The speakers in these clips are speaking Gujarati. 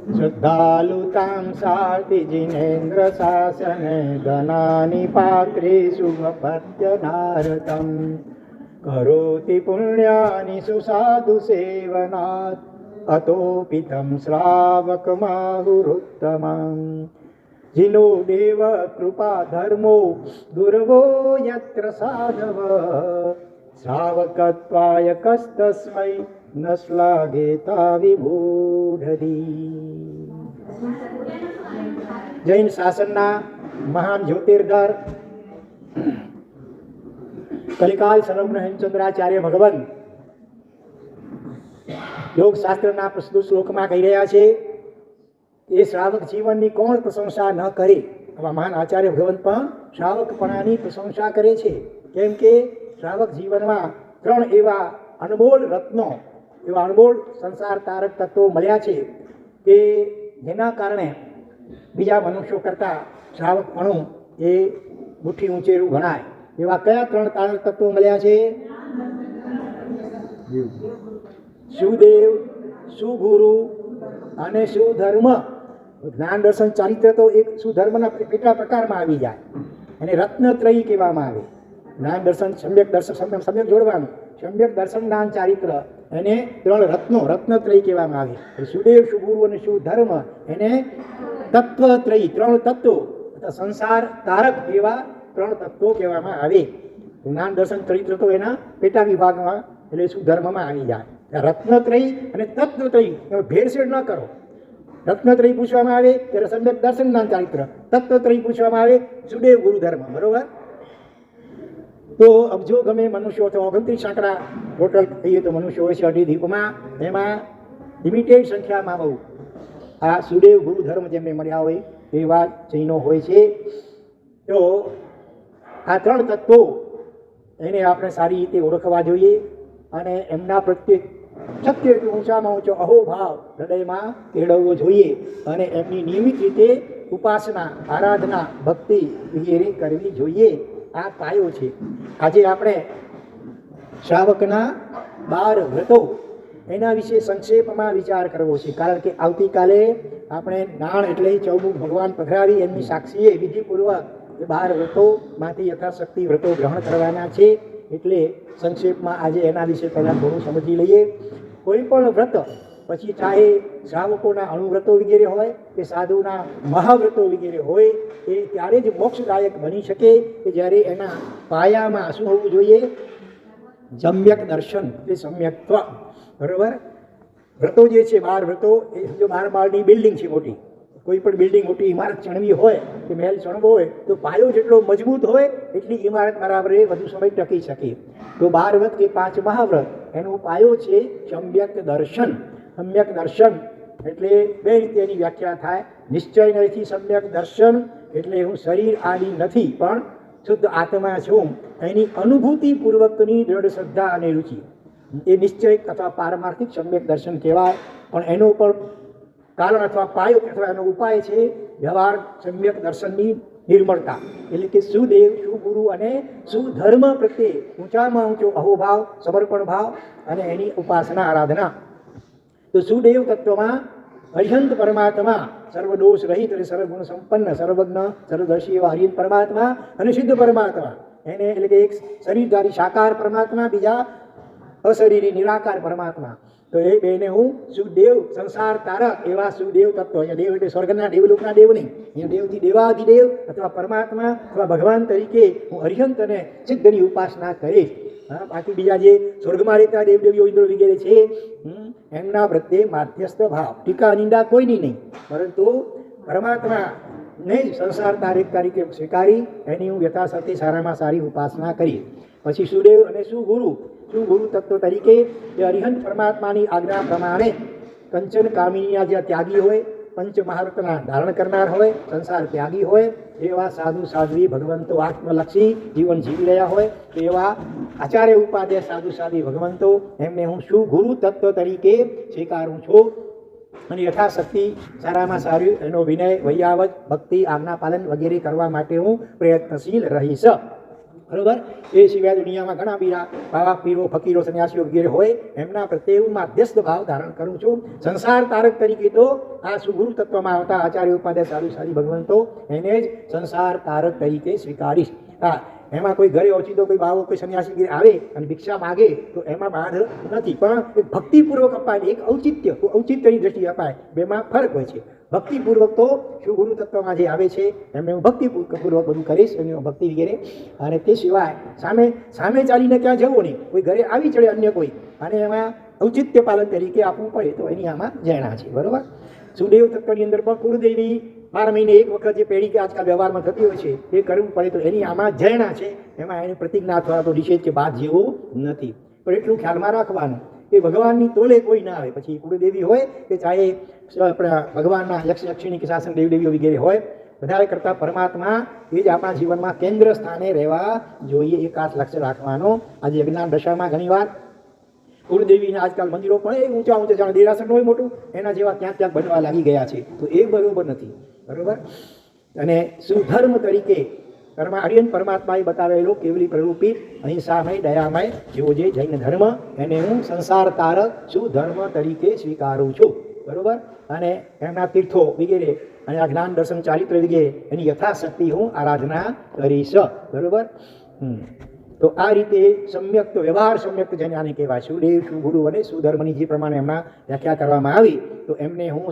શ્રદ્ધાલુતાં સાતિ જિનેન્દ્ર શાસને ધનાની પાત્રે શુભપત્યનારતમ કરોતિ પુણ્યાની સુસાધુ સેવનાત અતોપિતમ શ્રાવકમાહુરુત્તમં જીનો દેવ કૃપા ધર્મો દુર્વો યત્ર સાધવ શ્રાવકત્વાય કસ્તસ્મૈ ન શ્લાઘેતા વિબોધતી. જૈન શાસનના મહાન જ્યોતિર્ધર કલિકાલ સર્વજ્ઞ હેમચંદ્રાચાર્ય ભગવાન યોગ શાસ્ત્રના પ્રસ્તુત શ્લોકમાં કહી રહ્યા છે એ શ્રાવક જીવનની કોણ પ્રશંસા ન કરે. આવા મહાન આચાર્ય ભગવંત પણ શ્રાવકપણાની પ્રશંસા કરે છે. કેમ કે શ્રાવક જીવનમાં 3 એવા અનમોલ રત્નો, એવા અનમોલ સંસાર તારક તત્વો મળ્યા છે કે જેના કારણે બીજા મનુષ્યો કરતાં શ્રાવકપણું એ મુઠ્ઠી ઊંચેરું ગણાય. એવા કયા 3 તારક તત્વો મળ્યા છે? સુદેવ, સુગુરુ અને સુધર્મ. જ્ઞાન દર્શન ચારિત્ર તો એક સુધર્મના કેટલા પ્રકારમાં આવી જાય, અને રત્નત્રયી કહેવામાં આવે. જ્ઞાન દર્શન, સમ્યક દર્શન, સમ્યક જોડવાનું, સમ્યક દર્શન, જ્ઞાન ચારિત્ર, એને 3 રત્નો, રત્નત્રયી કહેવામાં આવે. સુદેવ, સુગુરુ અને સુધર્મ એને તત્વત્રયી, 3 તત્વો, સંસાર તારક એવા 3 તત્વો કહેવામાં આવે. જ્ઞાન દર્શન ચરિત્ર તો એના પેટા વિભાગમાં એટલે સુધર્મમાં આવી જાય. રત્નત્રયી અને તત્વત્રયી ભેળસેળ ન કરો. રત્નત્રયી પૂછવામાં આવે ત્યારે સમ્યક દર્શન, જ્ઞાન ચારિત્ર. તત્વત્રયી પૂછવામાં આવે સુદેવ, ગુરુ, ધર્મ. બરોબર? તો અબજો ગમે મનુષ્યો અથવા 29 આંકડા ટોટલ કહીએ તો મનુષ્યો હોય છે 18 દ્વીપમાં. એમાં લિમિટેડ સંખ્યામાં બહુ આ સુદેવ, ગુરુ, ધર્મ જેમને મળ્યા હોય એવા જૈનો હોય છે. તો આ 3 તત્વો એને આપણે સારી રીતે ઓળખવા જોઈએ અને એમના પ્રત્યે શક્ય એટલું ઊંચામાં ઊંચો અહોભાવ હૃદયમાં કેળવવો જોઈએ અને એમની નિયમિત રીતે ઉપાસના, આરાધના, ભક્તિ વગેરે કરવી જોઈએ. આ પાયો છે. આજે આપણે શ્રાવકના 12 વ્રતો એના વિશે સંક્ષેપમાં વિચાર કરવો છે. કારણ કે આવતીકાલે આપણે નાણ એટલે ચૌમુખ ભગવાન પધરાવી એમની સાક્ષીએ વિધિપૂર્વક 12 વ્રતોમાંથી યથાશક્તિ વ્રતો ગ્રહણ કરવાના છે. એટલે સંક્ષેપમાં આજે એના વિશે પહેલાં થોડું સમજી લઈએ. કોઈ પણ વ્રત પછી ચાહે શ્રાવકોના અણુવ્રતો વગેરે હોય કે સાધુના મહાવ્રતો વગેરે હોય એ ત્યારે જ મોક્ષદાયક બની શકે કે જ્યારે એના પાયામાં શું હોવું જોઈએ? સમ્યક દર્શન, એ સમ્યક્ત્વ. બરાબર? વ્રતો જે છે 12 વ્રતો એ જો 12 માળની બિલ્ડિંગ છે મોટી. કોઈ પણ બિલ્ડિંગ, મોટી ઇમારત ચણવી હોય કે મહેલ ચણવો હોય તો પાયો જેટલો મજબૂત હોય એટલી ઇમારત બરાબર વધુ સમય ટકી શકે. તો 12 વ્રત કે 5 મહાવ્રત એનો પાયો છે સમ્યક દર્શન. સમ્યક દર્શન એટલે 2 રીતે એની વ્યાખ્યા થાય. નિશ્ચય નથી સમ્યક દર્શન એટલે હું શરીર આદિ નથી પણ શુદ્ધ આત્મા છું, એની અનુભૂતિપૂર્વકની દ્રઢ શ્રદ્ધા અને રુચિ, એ નિશ્ચય અથવા પારમાર્થિક સમ્યક દર્શન કહેવાય. પણ એનો પણ કારણ અથવા પાયો અથવા એનો ઉપાય છે વ્યવહાર સમ્યક દર્શનની નિર્મળતા. એટલે કે સુદેવ, સુગુરુ અને સુધર્મ પ્રત્યે ઊંચામાં ઊંચો અહોભાવ, સમર્પણ ભાવ અને એની ઉપાસના, આરાધના. તો સુદેવ તત્વમાં અરિહંત પરમાત્મા, સર્વદોષ રહિત અને સર્વગુણ સંપન્ન, સર્વજ્ઞ, સર્વદર્શી એવા હરિહંત પરમાત્મા અને સિદ્ધ પરમાત્મા. એને એટલે કે એક શરીરધારી સાકાર પરમાત્મા, બીજા અશરીરી નિરાકાર પરમાત્મા. તો એ બેને હું સુદેવ, સંસાર તારક એવા સુદેવ તત્વ. અહીંયા દેવ એટલે સ્વર્ગના દેવલોકના દેવ નહીં, અહીંયા દેવથી દેવાધિદેવ અથવા પરમાત્મા અથવા ભગવાન તરીકે હું અરિહંત અને સિદ્ધની ઉપાસના કરીશ. બાકી બીજા જે સ્વર્ગમાં રહેતા દેવદેવીઓ, ઇન્દ્ર વગેરે છે એમના પ્રત્યે માધ્યસ્થ ભાવ, ટીકા નિંદા કોઈની નહીં, પરંતુ પરમાત્માને જ સંસાર તારીખ તરીકે સ્વીકારી એની હું યથાશક્તિ સારામાં સારી ઉપાસના કરી. પછી સુદેવ અને સુગુરુ. સુગુરુ તત્વ તરીકે એ અરિહંત પરમાત્માની આજ્ઞા પ્રમાણે કંચન કામિનીના જે ત્યાગી હોય, પંચ મહારત્ના ધારણ કરનાર હોય, સંસાર ત્યાગી હોય એવા સાધુ સાધ્વી ભગવંતો આત્મલક્ષી જીવન જીવી રહ્યા હોય એવા આચાર્ય ઉપાધ્યાય સાધુ સાધ્વી ભગવંતો એમને હું સુગુરુ તત્વ તરીકે સ્વીકારું છું અને યથાશક્તિ સારામાં સારી એનો વિનય, વૈયાવત, ભક્તિ, આજ્ઞા પાલન વગેરે કરવા માટે હું પ્રયત્નશીલ રહીશ. બરોબર. એ સિવાય દુનિયામાં ઘણા બીજા બાવા પીરો ફકીરો સંન્યાસીઓ વગેરે હોય, એમના પ્રત્યે હું માધ્યસ્થ ભાવ ધારણ કરું છું. સંસાર તારક તરીકે તો આ સુગુરુ તત્વમાં આવતા આચાર્ય ઉપાધ્યાય સાધુ સાધી ભગવંતો એને જ સંસાર તારક તરીકે સ્વીકારીશ. હા, એમાં કોઈ ઘરે ઓછીતો કોઈ બાવો કોઈ સંન્યાસી આવે અને ભિક્ષા માગે તો એમાં બાધ નથી, પણ એક ભક્તિપૂર્વક અપાય, એક ઔચિત્યની દ્રષ્ટિએ અપાય, બેમાં ફરક હોય છે. ભક્તિપૂર્વક તો ગુરુ તત્વમાં જે આવે છે એમને હું ભક્તિપૂર્વક બધું કરીશ, એની ભક્તિ વગેરે. અને તે સિવાય સામે ચાલીને ક્યાં જવું નહીં, કોઈ ઘરે આવી ચડે અન્ય કોઈ અને એમાં ઔચિત્ય પાલન તરીકે આપવું પડે તો એની આમાં જૈણા છે. બરોબર. સુદેવ તત્વની અંદર પણ કુળદેવી 12 મહિને એક વખત જે પેઢી કે આજકાલ વ્યવહારમાં થતી હોય છે એ કરવું પડે તો એની આમાં જૈણા છે. એમાં એની પ્રતિજ્ઞા અથવા તો નિષેધ કે બાદ જેવું નથી. પણ એટલું ખ્યાલમાં રાખવાનું કે ભગવાનની તોલે કોઈ ના આવે. પછી કુળદેવી હોય કે ચાહે આપણા ભગવાનના લક્ષ્મી કે શાસન દેવદેવીઓ વગેરે હોય, વધારે કરતાં પરમાત્મા એ જ આપણા જીવનમાં કેન્દ્ર સ્થાને રહેવા જોઈએ. એ ખાસ લક્ષ્ય રાખવાનો. આજે અજ્ઞાન દશામાં ઘણીવાર કુળદેવીના આજકાલ મંદિરો પણ એ ઊંચા જાણે દેરાસર હોય મોટું, એના જેવા ક્યાંક બનવા લાગી ગયા છે. તો એ બરોબર નથી. બરોબર. અને સુધર્મ તરીકે આર્યન પરમાત્માએ બતાવેલો કેવલી પ્રરૂપિત અહિંસામય દયામય જેવો જે જૈન ધર્મ, એને હું સંસાર તારક સુધર્મ તરીકે સ્વીકારું છું. બરોબર. અને એમના તીર્થો વગેરે અને આ જ્ઞાન દર્શન ચારિત્ર વગેરે એની યથાશક્તિ હું આરાધના કરીશ. બરોબર. તો આ રીતે સમ્યક તો વ્યવહાર સમ્યક જેને આને કહેવાય, સુદેવ સુગુરુ અને સુધર્મની જે પ્રમાણે એમના વ્યાખ્યા કરવામાં આવી, તો એમને હું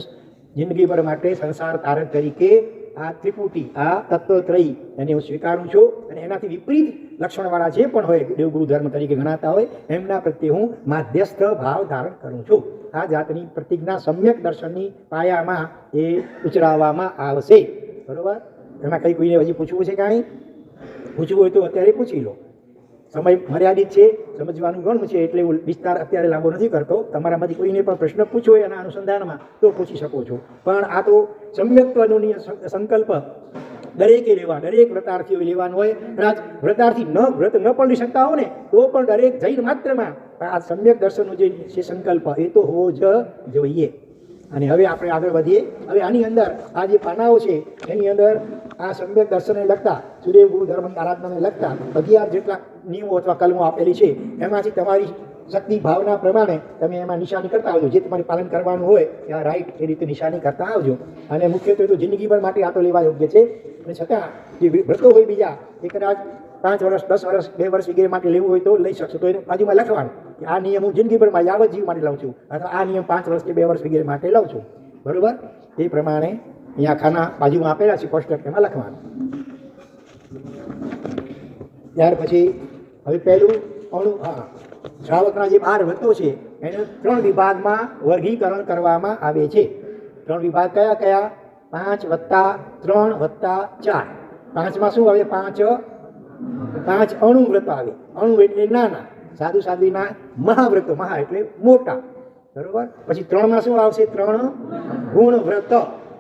જિંદગીભર માટે સંસાર તારક તરીકે આ ત્રિપુટી આ તત્વત્રયી એને હું સ્વીકારું છું. અને એનાથી વિપરીત લક્ષણવાળા જે પણ હોય દેવગુરુ ધર્મ તરીકે ગણાતા હોય એમના પ્રત્યે હું માધ્યસ્થ ભાવ ધારણ કરું છું. આ જાતની પ્રતિજ્ઞા સમ્યક દર્શનની પાયામાં એ ઉચરાવવામાં આવશે. બરોબર. એમાં કંઈ કોઈને હજી પૂછવું છે? કાંઈ પૂછવું હોય તો અત્યારે પૂછી લો. સમય મર્યાદિત છે, સમજવાનું ઘણું છે, એટલે વિસ્તાર અત્યારે લાંબો નથી કરતો. તમારામાંથી કોઈને પણ પ્રશ્ન પૂછવો હોય એના અનુસંધાનમાં તો પૂછી શકો છો. પણ આ તો સમ્યક્ત્વનો સંકલ્પ દરેકે લેવા, દરેક વ્રતાર્થીઓ લેવાનું હોય. કદાચ વ્રતાર્થી વ્રત ન પડી શકતા હોય ને તો પણ દરેક જૈન માત્રમાં આ સમ્યક દર્શનનો જે છે સંકલ્પ એ તો હોવો જ જોઈએ. અને હવે આપણે આગળ વધીએ. હવે આની અંદર આ જે પાનાઓ છે એની અંદર આ સમ્યક દર્શનને લગતા, સુદેવ ગુરુ ધર્મની આરાધનાને લગતા 11 જેટલા નિયમો અથવા કલમો આપેલી છે. એમાંથી તમારી શક્તિ ભાવના પ્રમાણે તમે એમાં નિશાની કરતા આવજો. જે તમારે પાલન કરવાનું હોય ત્યાં રાઈટ એ રીતે નિશાની કરતા આવજો. અને મુખ્યત્વે તો જિંદગીભર માટે આ તો લેવા યોગ્ય છે. અને છતાં જે વ્રતો હોય બીજા એ કદાચ 5 વર્ષ 10 વર્ષ 2 વર્ષ વગેરે માટે લેવું હોય તો લઈ શકશો. તો એને બાજુમાં લખવાનું કે આ નિયમ હું જિંદગીભરમાં યાવત જીવ માટે લઉં છું, અથવા આ નિયમ 5 વર્ષ કે 2 વર્ષ વગેરે માટે લઉં છું. બરોબર. એ પ્રમાણે અહીંયા ખાના બાજુમાં આપેલા છે પોસ્ટર, એમાં લખવાનું. ત્યાર પછી હવે પહેલું શ્રાવકના જે 12 વ્રતો છે એને 3 વિભાગમાં વર્ગીકરણ કરવામાં આવે છે. 3 વિભાગ કયા કયા? 5 + 3 + 4. 5માં શું આવે? 5 અણુ વ્રત આવે. અણુ એટલે નાના, સાધુ સાધ્વીના મહાવ્રતો, મહા એટલે મોટા. બરોબર. પછી 3માં શું આવશે? 3 ગુણ વ્રત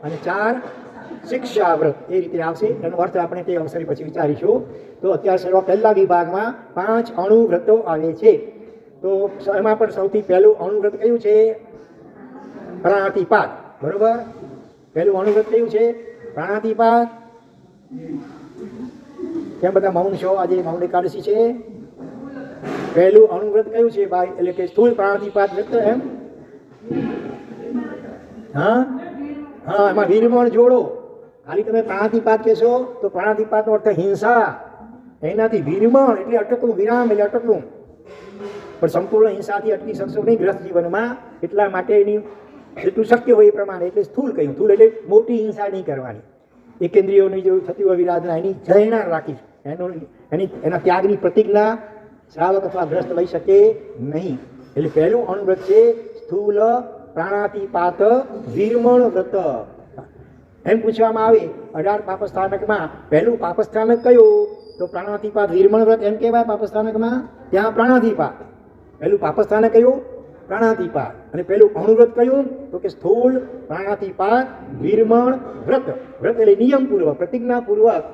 અને 4 શિક્ષા વ્રત. એ રીતે આવશે. એનો અર્થ આપણે તે અવસરે પછી વિચારીશું. તો અત્યારે પહેલા વિભાગમાં 5 અણુ વ્રતો આવે છે. તો એમાં પણ સૌથી પહેલું અણુ વ્રત કયું છે? પ્રાણાતિપાત. બરોબર. પહેલું અણુ વ્રત કયું છે? પ્રાણાતિપાત. કેમ બધા મૌન છો? આજે મૌન એકાદશી છે. પહેલું અણુ વ્રત કયું છે ભાઈ? એટલે કે સ્થૂળ પ્રાણાતિપાત વ્રત. એમ હા, એમાં વીરમણ જોડો. ખાલી તમે પ્રાણાતિપાત કહેશો તો પ્રાણાતિપાતનો અર્થ હિંસા, એનાથી વીરમણ એટલે અટકવું, વિરામ એટલે અટકવું. પણ સંપૂર્ણ હિંસાથી અટકી શકશો નહીં ગ્રસ્ત જીવનમાં. એટલા માટે એની જેટલું શક્ય હોય એ પ્રમાણે એટલે સ્થૂળ કહ્યું. સ્થૂળ એટલે મોટી હિંસા નહીં કરવાની. એકેન્દ્રિયોની જો થતી હોય વિરાધના એની જયના રાખી, એના ત્યાગની પ્રતિજ્ઞા શ્રાવક અથવા ગ્રસ્ત લઈ શકે નહીં. એટલે પહેલું અણુવ્રત છે સ્થૂલ પ્રાણાતિપાત વીરમણ વ્રત. એમ પૂછવામાં આવે 18 પાપસ્થાનકમાં પહેલું પાપસ્થાનક કયું? તો પ્રાણાતિપાત વીરમણ વ્રત એમ કહેવાય. પાપસ્થાનકમાં ત્યાં પ્રાણાતિપાત પહેલું પાપસ્થાનક કયું? પ્રાણાતિપાત. અને પહેલું અણુવ્રત કયું? તો કે સ્થૂળ પ્રાણાતિપાત વીરમણ વ્રત. વ્રત એટલે નિયમપૂર્વક, પ્રતિજ્ઞાપૂર્વક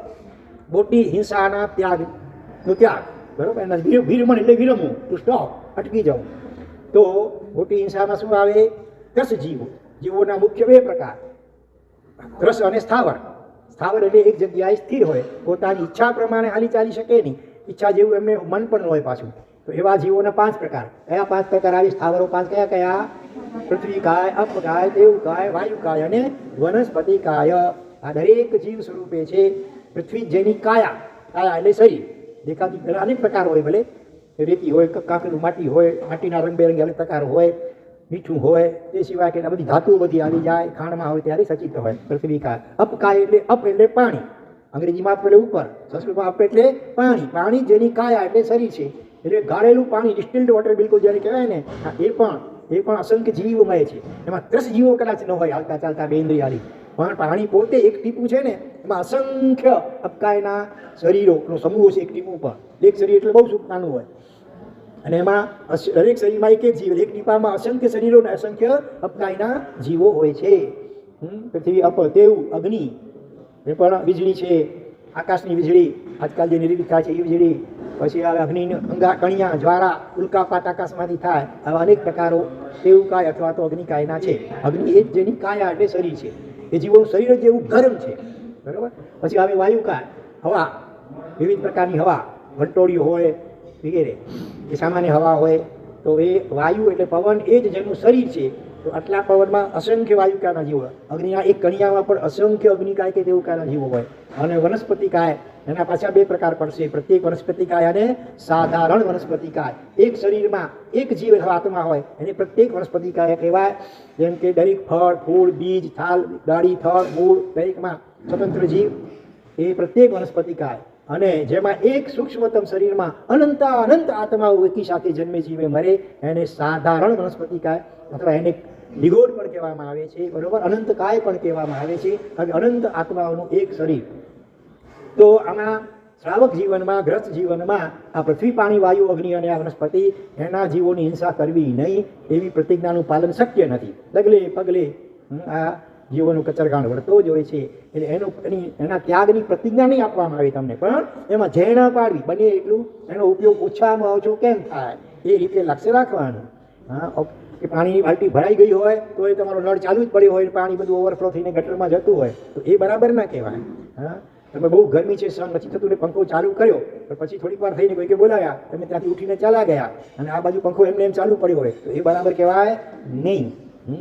મોટી હિંસાના ત્યાગનો ત્યાગ. બરોબર. એના વીરમણ એટલે વિરમવું, ટુ સ્ટોપ, અટકી જવું. તો મોટી હિંસામાં શું આવે? ત્રસ જીવો. જીવોના મુખ્ય 2 પ્રકાર, ત્રસ અને સ્થાવર. સ્થાવર એટલે એક જગ્યાએ સ્થિર હોય, પોતાની ઈચ્છા પ્રમાણે હાલી ચાલી શકે નહીં. ઈચ્છા જેવું એમને મન પણ હોય પાછું. તો એવા જીવોના 5 પ્રકાર. કયા 5 પ્રકાર આવી? સ્થાવરો 5 કયા કયા? પૃથ્વી કાય, અપ કાય, દેવ કાય, વાયુ કાય અને વનસ્પતિ કાય. આ દરેક જીવ સ્વરૂપે છે. પૃથ્વી જેની કાયા, કાયા એટલે શરીર, દેખાતી અનેક પ્રકાર હોય, ભલે રેતી હોય, કાંકરી માટી હોય, માટીના રંગબેરંગી અનેક પ્રકાર હોય, મીઠું હોય, તે સિવાય કે બધી ધાતુઓ બધી આવી જાય, ખાંડમાં હોય ત્યારે સચિત હોય. પૃથ્વી કાય. અપ કાય એટલે અપ એટલે પાણી, અંગ્રેજીમાં અપ એટલે ઉપર, સંસ્કૃતમાં અપ એટલે પાણી. પાણી જેની કાયા એટલે શરીર છે. એટલે ગાળેલું પાણી, ડિસ્ટિલ્ડ વોટર બિલકુલ જ્યારે કહેવાય ને, એ પણ અસંખ્ય જીવમય છે. એમાં 10 જીવો કદાચ ન હોય હાલતા ચાલતા બે ઇન્દ્રિયાળી, પણ પાણી પોતે એક ટીપું છે ને, એમાં અસંખ્ય અપકાયના શરીરોનો સમૂહ છે એક ટીપું પર. એક શરીર એટલે બહુ સુખ નાનું હોય, અને એમાં દરેક શરીરમાં એક જીવ, એક ટીપામાં અસંખ્ય શરીરો અને અસંખ્ય અપકાયના જીવો હોય છે. પૃથ્વી, અપ, દેવ, અગ્નિ, એ પણ વીજળી છે, આકાશની વીજળી, આજકાલ જે નિર્મિત થાય છે એ વીજળી, પછી અગ્નિ અંગા કણિયા, જ્વાળા, ઉલ્કાપાત આકાશમાંથી થાય, આવા અનેક પ્રકારો દેવકાય અથવા તો અગ્નિકાયના છે. અગ્નિ એ જ જેની કાયા એટલે શરીર છે. એ જીવોનું શરીર જેવું ગરમ છે, બરાબર. પછી આવે વાયુકાય, હવા, વિવિધ પ્રકારની હવા, વંટોળીઓ હોય વગેરે, એ સામાન્ય હવા હોય. તો એ વાયુ એટલે પવન, એ જ જેનું શરીર છે. તો આટલા પવનમાં અસંખ્ય વાયુકાયના જીવો, અગ્નિના એક કણિયામાં પણ અસંખ્ય અગ્નિકાય કે દેવકાયના જીવો હોય. અને વનસ્પતિકાય, એના પાછા 2 પ્રકાર પડશે. પ્રત્યેક વનસ્પતિકાય અને સાધારણ વનસ્પતિકાય. એક શરીરમાં એક જીવ આત્મા હોય એને પ્રત્યેક વનસ્પતિકાય કહેવાય. જેમ કે દરેક ફળ, ફૂલ, બીજ, છાલ, ડાળી, થળ, મૂળ, દરેકમાં સ્વતંત્ર જીવ, એ પ્રત્યેક વનસ્પતિકાય. અને જેમાં એક સૂક્ષ્મતમ શરીરમાં અનંત આત્માઓ એકી સાથે જન્મે, જીવે, મરે, એને સાધારણ વનસ્પતિકાય અથવા એને નિગોડ પણ કહેવામાં આવે છે, બરોબર. અનંતકાય પણ કહેવામાં આવે છે, અનંત આત્માઓનું એક શરીર. તો આમાં શ્રાવક જીવનમાં, ગ્રસ્ત જીવનમાં આ પૃથ્વી, પાણી, વાયુ, અગ્નિ અને આ વનસ્પતિ, એના જીવોની હિંસા કરવી નહીં, એવી પ્રતિજ્ઞાનું પાલન શક્ય નથી. ડગલે પગલે આ જીવોનું કચરગાણ વળતો જ હોય છે. એટલે એના ત્યાગની પ્રતિજ્ઞા નહીં આપવામાં આવે તમને, પણ એમાં ઝેણા પાડવી, બને એટલું એનો ઉપયોગ ઓછામાં ઓછો કેમ થાય એ રીતે લક્ષ્ય રાખવાનું. કે પાણીની બાલટી ભરાઈ ગઈ હોય તો એ તમારો નળ ચાલુ જ પડ્યો હોય, પાણી બધું ઓવરફ્લો થઈને ગટરમાં જતું હોય, તો એ બરાબર ના કહેવાય. તમે બહુ ગરમી છે, સહન નથી થતું ને પંખો ચાલુ કર્યો, પણ પછી થોડીક વાર થઈને કોઈ કે બોલાયા, તમે ત્યાંથી ઉઠીને ચાલ્યા ગયા, અને આ બાજુ પંખો એમને એમ ચાલુ પડ્યો હોય, તો એ બરાબર કહેવાય નહીં.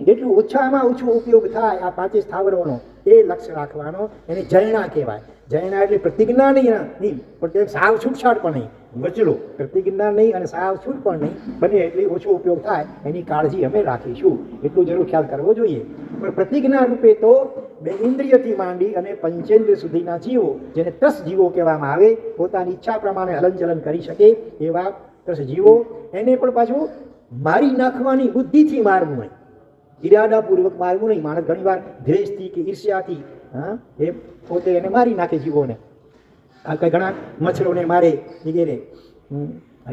જેટલું ઓછામાં ઓછો ઉપયોગ થાય આ 5 સ્થાવરોનો, એ લક્ષ્ય રાખવાનો. એને જયણા કહેવાય. જયણા એટલે પ્રતિજ્ઞા નહીં, પણ તેમ સાવ છૂટછાટ પણ નહીં, વચલો. પ્રતિજ્ઞા નહીં અને સાવ છૂટ પણ નહીં, બને એટલી ઓછો ઉપયોગ થાય એની કાળજી અમે રાખીશું, એટલું જરૂર ખ્યાલ કરવો જોઈએ. પણ પ્રતિજ્ઞા રૂપે તો 2 ઇન્દ્રિયથી માંડી અને પંચેન્દ્રિય સુધીના જીવો, જેને 10 જીવો કહેવામાં આવે, પોતાની ઈચ્છા પ્રમાણે હલનચલન કરી શકે એવા 10 જીવો, એને પણ પાછું મારી નાખવાની બુદ્ધિથી મારવું નહીં, ઈરાદાપૂર્વક મારવું નહીં. માણસ ઘણીવાર દ્વેષથી કે ઈર્ષ્યાથી એ પોતે એને મારી નાખે જીવોને. આ કઈ ઘણા મચ્છરોને મારે વગેરે,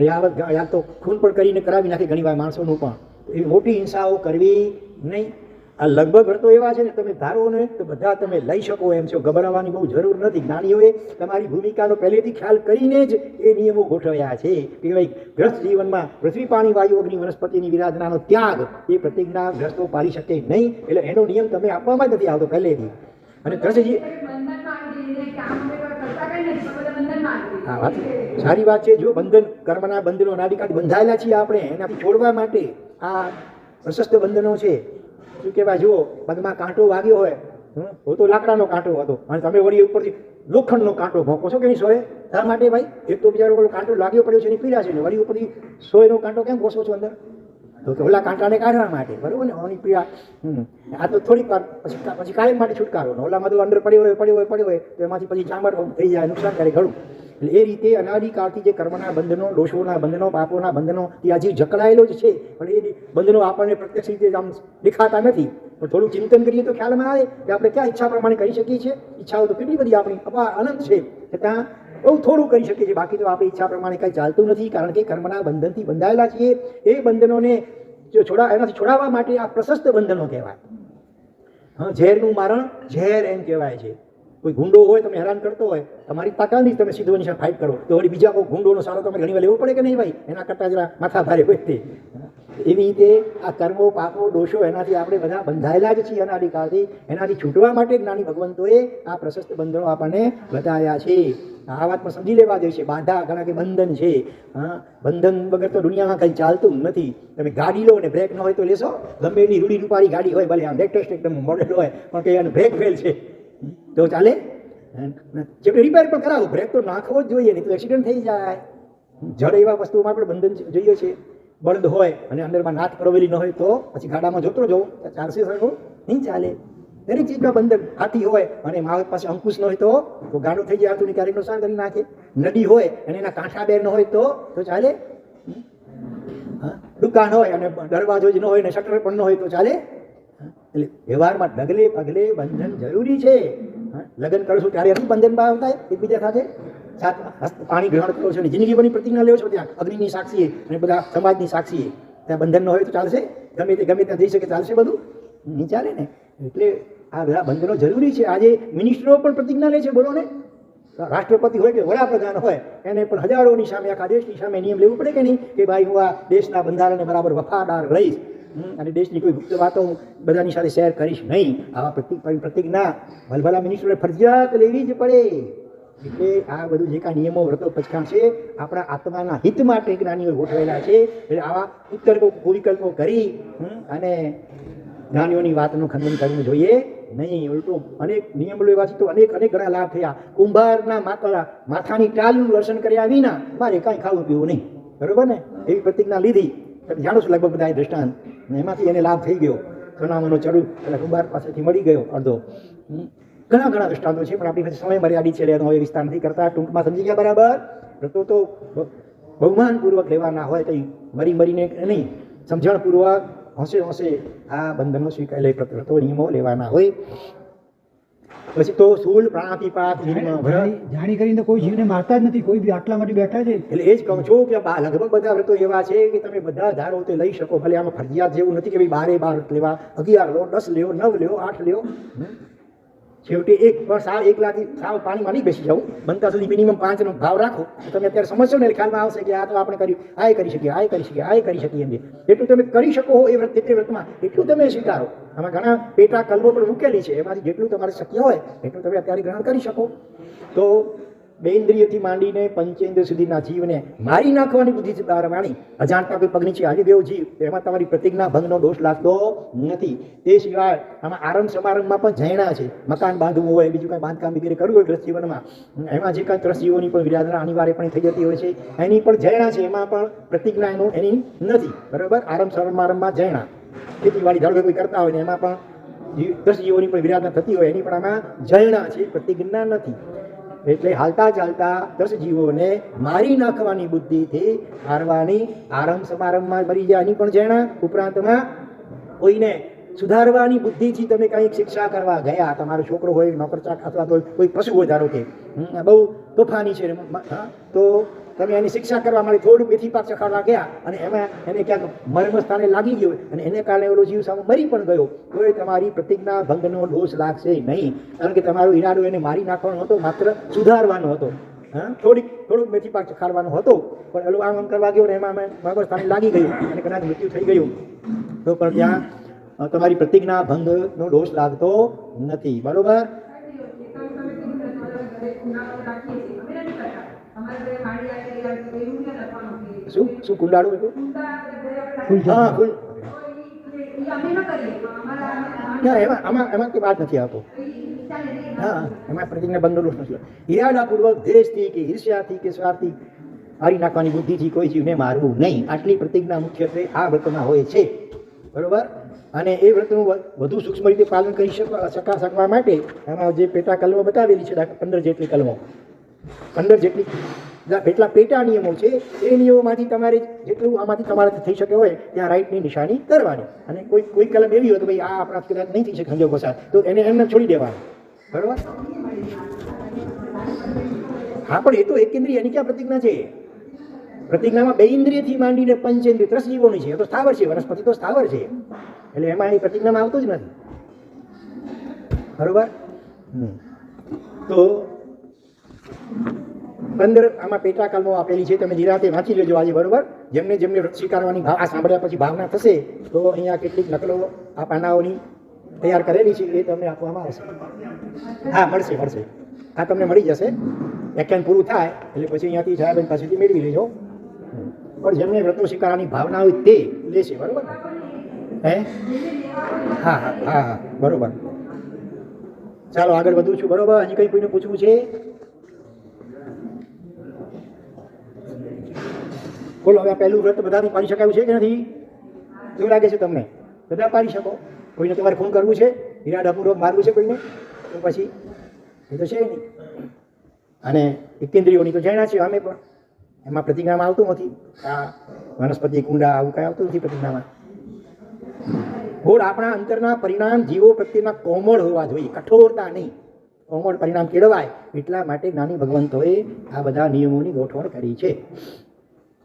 યા તો ખૂન પણ કરીને કરાવી નાખે ઘણીવાર માણસોનું પણ. એવી મોટી હિંસાઓ કરવી નહીં. આ લગભગ તો એવા છે ને, તમે ધારો ને તો બધા તમે લઈ શકો એમ છો, ગભરાવાની બહુ જરૂર નથી. જ્ઞાનીઓએ તમારી ભૂમિકાનો પહેલેથી ખ્યાલ કરીને જ એ નિયમો ગોઠવ્યા છે કે ભાઈ ગ્રસ્ત જીવનમાં પૃથ્વી, પાણી, વાયુ, અગ્નિ, વનસ્પતિની વિરાધનાનો ત્યાગ, એ પ્રતિજ્ઞા ગ્રસ્તો પાડી શકે નહીં. એટલે એનો નિયમ તમે આપવામાં જ નથી આવતો પહેલેથી. અને ગ્રસ્તજી, હા, વાત સારી વાત છે. જો બંધન, કર્મના બંધનો નાડીકાઠ બંધાયેલા છીએ આપણે, એનાથી છોડવા માટે આ પ્રશસ્ત બંધનો છે. શું કહેવાય, જુઓ, પગમાં કાંટો વાગ્યો હોય, તો લાકડાનો કાંટો હતો, અને તમે વળી ઉપરથી લોખંડનો કાંટો ભોંકો છો કે નહીં સોય? શા માટે ભાઈ? એક તો બિચારો પેલો કાંટો લાગ્યો પડ્યો છે એની પીડા છે, ને વળી ઉપરથી સોયનો કાંટો કેમ ઘોસો છો અંદર? તો ઓલા કાંટાને કાઢવા માટે, બરોબર ને, ઓની પીડા. આ તો થોડીક વાર પછી કાયમ માટે છુટકારો. ઓલામાં તો અંદર પડ્યો હોય તો એમાંથી પછી ચામડ થઈ જાય, નુકસાન કરે ઘણું. એટલે એ રીતે અનાદિકાળથી જે કર્મના બંધનો, દોષોના બંધનો, પાપોના બંધનો, તે હજી જકડાયેલો જ છે, પણ એ બંધનો આપણને પ્રત્યક્ષ રીતે આમ દેખાતા નથી. પણ થોડું ચિંતન કરીએ તો ખ્યાલમાં આવે કે આપણે ક્યાં ઈચ્છા પ્રમાણે કરી શકીએ છીએ. ઈચ્છાઓ તો કેટલી બધી આપણી અનંત છે, છતાં બહુ થોડું કરી શકીએ છીએ. બાકી તો આપણી ઈચ્છા પ્રમાણે કંઈ ચાલતું નથી, કારણ કે કર્મના બંધનથી બંધાયેલા છીએ. એ બંધનોને જો એનાથી છોડાવવા માટે આ પ્રશસ્ત બંધનો કહેવાય. ઝેરનું મારણ ઝેર એમ કહેવાય છે. કોઈ ગુંડો હોય, તમે હેરાન કરતો હોય, તમારી તાકાતથી તમે સીધો એની સાથે ફાઇટ કરો, તો વળી બીજા કોઈ ગુંડોનો સારો તમે ઘણી વાર લેવો પડે કે નહીં ભાઈ? એના કરતાં જરા માથા ભારે હોય તે. એવી રીતે આ કર્મો પાપો દોષો એનાથી આપણે બધા બંધાયેલા જ છીએ અનાદિકાળથી. એનાથી છૂટવા માટે જ્ઞાની ભગવંતોએ આ પ્રશસ્ત બંધનો આપણને બતાવ્યા છે. આ વાત પણ સમજી લેવા જોઈએ છે. બાધા ઘણા કે બંધન છે. હા, બંધન વગર તો દુનિયામાં કંઈ ચાલતું નથી. તમે ગાડી લો ને બ્રેક ન હોય તો લેશો? ગમે એટલી રૂડી રૂપાળી ગાડી હોય, ભલે આમ લેટેસ્ટ એકદમ મોડેલ હોય, પણ કે એનું બ્રેક ફેલ છે તો ચાલે? જેટલું રિપેર પણ કરાવો, બ્રેક તો નાખવો જ જોઈએ, નહીં તો એક્સિડન્ટ થઈ જાય. જળ એવા વસ્તુઓમાં પણ બંધન જોઈએ છે. બળદ હોય અને અંદરમાં નાથ પરોવેલી ન હોય તો પછી ગાડામાં જોતો જવો, ચાલશે સરખું? નહીં ચાલે. દરેક ચીજમાં બંધન. હાથી હોય અને માવત પાસે અંકુશ ન હોય તો ગાડો થઈ જાય, હાથુની ક્યારેક નુકસાન કરી નાખે. નદી હોય અને એના કાંઠા બેર ન હોય તો ચાલે? દુકાન હોય અને દરવાજો જ ન હોય ને શટર પણ ન હોય તો ચાલે? એટલે વ્યવહારમાં ડગલે પગલે બંધન જરૂરી છે. લગ્ન કરશો ત્યારે શું બંધન બાંધતા એકબીજા સાથે? પાણી ગ્રહણ કરો છો અને જિંદગીભરની પ્રતિજ્ઞા લેવો છો, ત્યાં અગ્નિની સાક્ષીએ અને બધા સમાજની સાક્ષીએ. ત્યાં બંધન ન હોય તો ચાલશે? ગમે ત્યાં જઈ શકે ચાલશે? બધું નહીં ચાલે ને. એટલે આ બધા બંધનો જરૂરી છે. આજે મિનિસ્ટરો પણ પ્રતિજ્ઞા લે છે, બોલો ને. રાષ્ટ્રપતિ હોય કે વડાપ્રધાન હોય, એને પણ હજારોની સામે, આખા દેશની સામે નિયમ લેવું પડે કે નહીં, કે ભાઈ હું આ દેશના બંધારણને બરાબર વફાદાર રહીશ અને દેશની કોઈ ગુપ્ત વાતો હું બધાની સાથે શેર કરીશ નહીં. આવા પ્રતિજ્ઞા ભલભલા મિનિસ્ટરોને ફરજિયાત લેવી જ પડે. એટલે આ બધું જે કાંઈ નિયમો વ્રતો પચકાણ છે આપણા આત્માના હિત માટે જ્ઞાનીઓ ગોઠવેલા છે. એટલે આવા ઉત્તર્કો કુવિકલ્પો કરી અને જ્ઞાનીઓની વાતનું ખંડન કરવું જોઈએ નહીં. ઉલટું અનેક નિયમ લેવાથી તો અનેક ઘણા લાભ થયા. કુંભારના માથાની ટાલનું દર્શન કર્યા વિના મારે કાંઈ ખાવું પીવું નહીં, બરોબર ને? એવી પ્રતિજ્ઞા લીધી. તમે જાણો છો લગભગ બધા દ્રષ્ટાંત, એમાંથી એને લાભ થઈ ગયો. સોનામાનો ચડું એટલે કુંભાર પાસેથી મળી ગયો અડધો. ઘણા દ્રષ્ટાંતો છે, પણ આપણી પાસે સમય મર્યાદિત છે, એનો હવે વિસ્તાર નથી કરતા. ટૂંકમાં સમજી ગયા બરાબર? વ્રતો તો બહુમાનપૂર્વક લેવાના હોય, કંઈ મરીને નહીં, સમજણપૂર્વક હોંશે આ બંધનનો સ્વીકાર લે. વ્રતો નિયમો લેવાના હોય. પછી તો શૂલ પ્રાણાતિપાત જાણી કરીને કોઈ જીવને મારતા જ નથી, કોઈ બી આટલા માટે બેઠા છે. એટલે એ જ કહું છું કે લગભગ બધા વ્રતો એવા છે કે તમે બધા ધારો તે લઈ શકો. ભલે આમાં ફરજિયાત જેવું નથી કે ભાઈ 12 લેવા, 11 લો, 10 લ્યો, 9 લ્યો, 8 લ્યો. છેવટે એક લાખથી સાવ પાણીમાં નહીં બેસી જાઉં. બનતા સુધી મિનિમમ 5નો ભાવ રાખો. તમે અત્યારે સમજશો ને ખ્યાલમાં આવશે કે આ તો આપણે કર્યું, આ કરી શકીએ, આ કરી શકીએ, આ કરી શકીએ. એમ એટલું તમે કરી શકો એ વ્રત, તે વ્રતમાં એટલું તમે સ્વીકારો. આમાં ઘણા પેટા કલમો પણ મૂકેલી છે, એમાંથી જેટલું તમારે શક્ય હોય એટલું તમે અત્યારે ગ્રહણ કરી શકો. તો બે ઇન્દ્રિયથી માંડીને પંચેન્દ્રિય સુધીના જીવને મારી નાખવાની બુદ્ધિ વાણી અજાણતા કોઈ પગ નીચે આવી ગયો જીવ, એમાં તમારી પ્રતિજ્ઞા ભંગનો દોષ લાગતો નથી. તે સિવાય આમાં આરંભ સમારંભમાં પણ જૈણા છે. મકાન બાંધવું હોય, બીજું કાંઈ બાંધકામ વગેરે કરવું હોય ગ્રસ્ત જીવનમાં, એમાં જે કાંઈ ત્રસ્તીઓની પણ વિરાધના અનિવાર્યપણે થઈ જતી હોય છે, એની પણ જૈણા છે. એમાં પણ પ્રતિજ્ઞા એની નથી, બરાબર? આરંભ સમારંભમાં જૈણા. ખેતીવાડી ધારો કોઈ કરતા હોય ને એમાં પણ ત્રસ્તીઓની પણ વિરાધના થતી હોય, એની પણ આમાં જૈણા છે, પ્રતિજ્ઞા નથી. એટલે હાલતા ચાલતા 10 જીવોને મારી નાખવાની બુદ્ધિથી હારવાની, આરંભ સમારંભમાં મરી જાય એની પણ જૈણા. ઉપરાંતમાં કોઈને સુધારવાની બુદ્ધિથી તમે કંઈક શિક્ષા કરવા ગયા, તમારો છોકરો હોય નોકરચાક અથવા તો કોઈ પશુ હોય, ધારો કે બહુ તોફાની છે, તો તમે એની શિક્ષા કરવા માટે થોડું મેથી પાક ચખાડવા ગયા અને એમાં એને ક્યાંક મર્મ સ્થાને લાગી ગયો અને એને કારણે ઓલો જીવ સામે મરી પણ ગયો, તો એ તમારી પ્રતિજ્ઞા ભંગનો દોષ લાગશે નહીં. કારણ કે તમારો ઈરાદો એને મારી નાખવાનો હતો, માત્ર સુધારવાનો હતો. થોડુંક મેથી પાક ચખાડવાનો હતો, પણ એલો આમ કરવા ગયો ને એમાં મર્મ સ્થાને લાગી ગયું અને કદાચ મૃત્યુ થઈ ગયું, તો પણ ત્યાં તમારી પ્રતિજ્ઞા ભંગનો દોષ લાગતો નથી, બરોબર? શું કુંડાળું હતું? હા, ફૂલ. એમાં કઈ વાત નથી આવતો. હા, એમાં પ્રતિજ્ઞા ભંગનો દોષ નથી. ઈરાદાપૂર્વક દ્વેષથી કે ઈર્ષ્યાથી કે સ્વાર્થથી મારી નાખવાની બુદ્ધિથી કોઈ જીવને મારવું નહીં. આટલી પ્રતિજ્ઞા મુખ્યત્વે આ વ્રતમાં હોય છે, બરોબર? અને એ વ્રતનું વધુ સૂક્ષ્મ રીતે પાલન કરી શકવા માટે એમાં જે પેટા કલમો બતાવેલી છે, 15 જેટલી કલમો, 15 જેટલી એટલા પેટા નિયમો છે. એ નિયમોમાંથી તમારે જેટલું આમાંથી તમારાથી થઈ શકે હોય ત્યાં રાઈટની નિશાની કરવાની. અને કોઈ કલમ એવી હોય તો ભાઈ આ આપણા કદાચ નહીં થઈ શકે સંજોગ પસાર, તો એને એમને છોડી દેવાનું, બરોબર? હા, પણ એ તો એક ઇન્દ્રિય, એની ક્યાં પ્રતિજ્ઞા છે? પ્રતિજ્ઞામાં 2 ઇન્દ્રિયથી માંડીને પંચેન્દ્રિય 30 જીવોની છે. એ તો સ્થાવર છે, વનસ્પતિ તો સ્થાવર છે, એટલે એમાં એની પ્રતિજ્ઞામાં આવતું જ નથી, બરોબર? તો 15 આમાં પેટા કલમો આપેલી છે, તમે નિરાંતે વાંચી લેજો આજે, બરોબર. જેમને જેમને વ્રત સ્વીકારવાની આ સાંભળ્યા પછી ભાવના થશે તો અહીંયા કેટલીક નકલો આ પાનાઓની તૈયાર કરેલી છે, એ તમને આપવામાં આવશે. હા, મળશે. આ તમને મળી જશે. વ્યાખ્યાન પૂરું થાય એટલે પછી અહીંયાથી સાહેબ પાસેથી મેળવી લેજો. પણ જેમને વ્રતો સ્વીકારવાની ભાવના હોય તે લેશે, બરોબર. હે, હા, બરોબર. ચાલો આગળ વધું છું, બરોબર. હજી કંઈ કોઈને પૂછવું છે? બોલો. હવે પહેલું વ્રત બધાથી પાડી શકાયું છે કે નથી? એવું લાગે છે તમને? બધા પાડી શકો? કોઈને તમારે ખૂન કરવું છે, ઈરાદાપૂર્વક મારવું છે કોઈને, તો પછી એ તો છે નહીં. અને ઇન્દ્રિયોની તો જાણ્યા છે અમે, પણ એમાં પ્રતિજ્ઞામાં આવતું નથી. આ વનસ્પતિ કુંડા આવું કાંઈ આવતું નથી પ્રતિજ્ઞામાં. ગોળ આપણા અંતરના પરિણામ જીવો પ્રત્યેના કોમળ હોવા જોઈએ, કઠોરતા નહીં. કોમળ પરિણામ કેળવાય એટલા માટે જ્ઞાની ભગવંતોએ આ બધા નિયમોની ગોઠવણ કરી છે.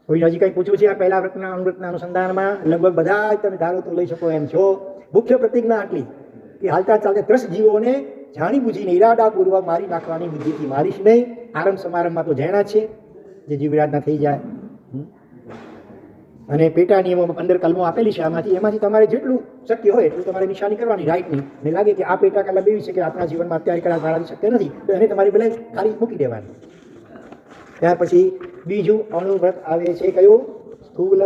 કોઈને હજી કંઈ પૂછવું છે આ પહેલા વ્રતના અનુવ્રતના અનુસંધાનમાં? લગભગ બધા જ તમે ધારો તો લઈ શકો એમ છો. મુખ્ય પ્રતિજ્ઞા આટલી કે હાલતા ચાલતા 10 જીવોને જાણી બુજીને ઈરાદાપૂર્વક મારી નાખવાની બુદ્ધિથી મારીશ નહીં. આરંભ સમારંભમાં તો જાણ્યા છે, જે જીવરાજના થઈ જાય. અને પેટા નિયમોમાં 15 કલમો આપેલી છે. એમાંથી તમારે જેટલું શક્ય હોય એટલું તમારે નિશાની કરવાની, રાઈટની. ને લાગે કે આ પેટા કલમ એવી છે કે આપણા જીવનમાં અત્યારે કરાવવાની શક્ય નથી, તો એને તમારી ભલે ખાલી મૂકી દેવાની. ત્યાર પછી બીજું અનુવ્રત આવે છે કયું? સ્થૂલ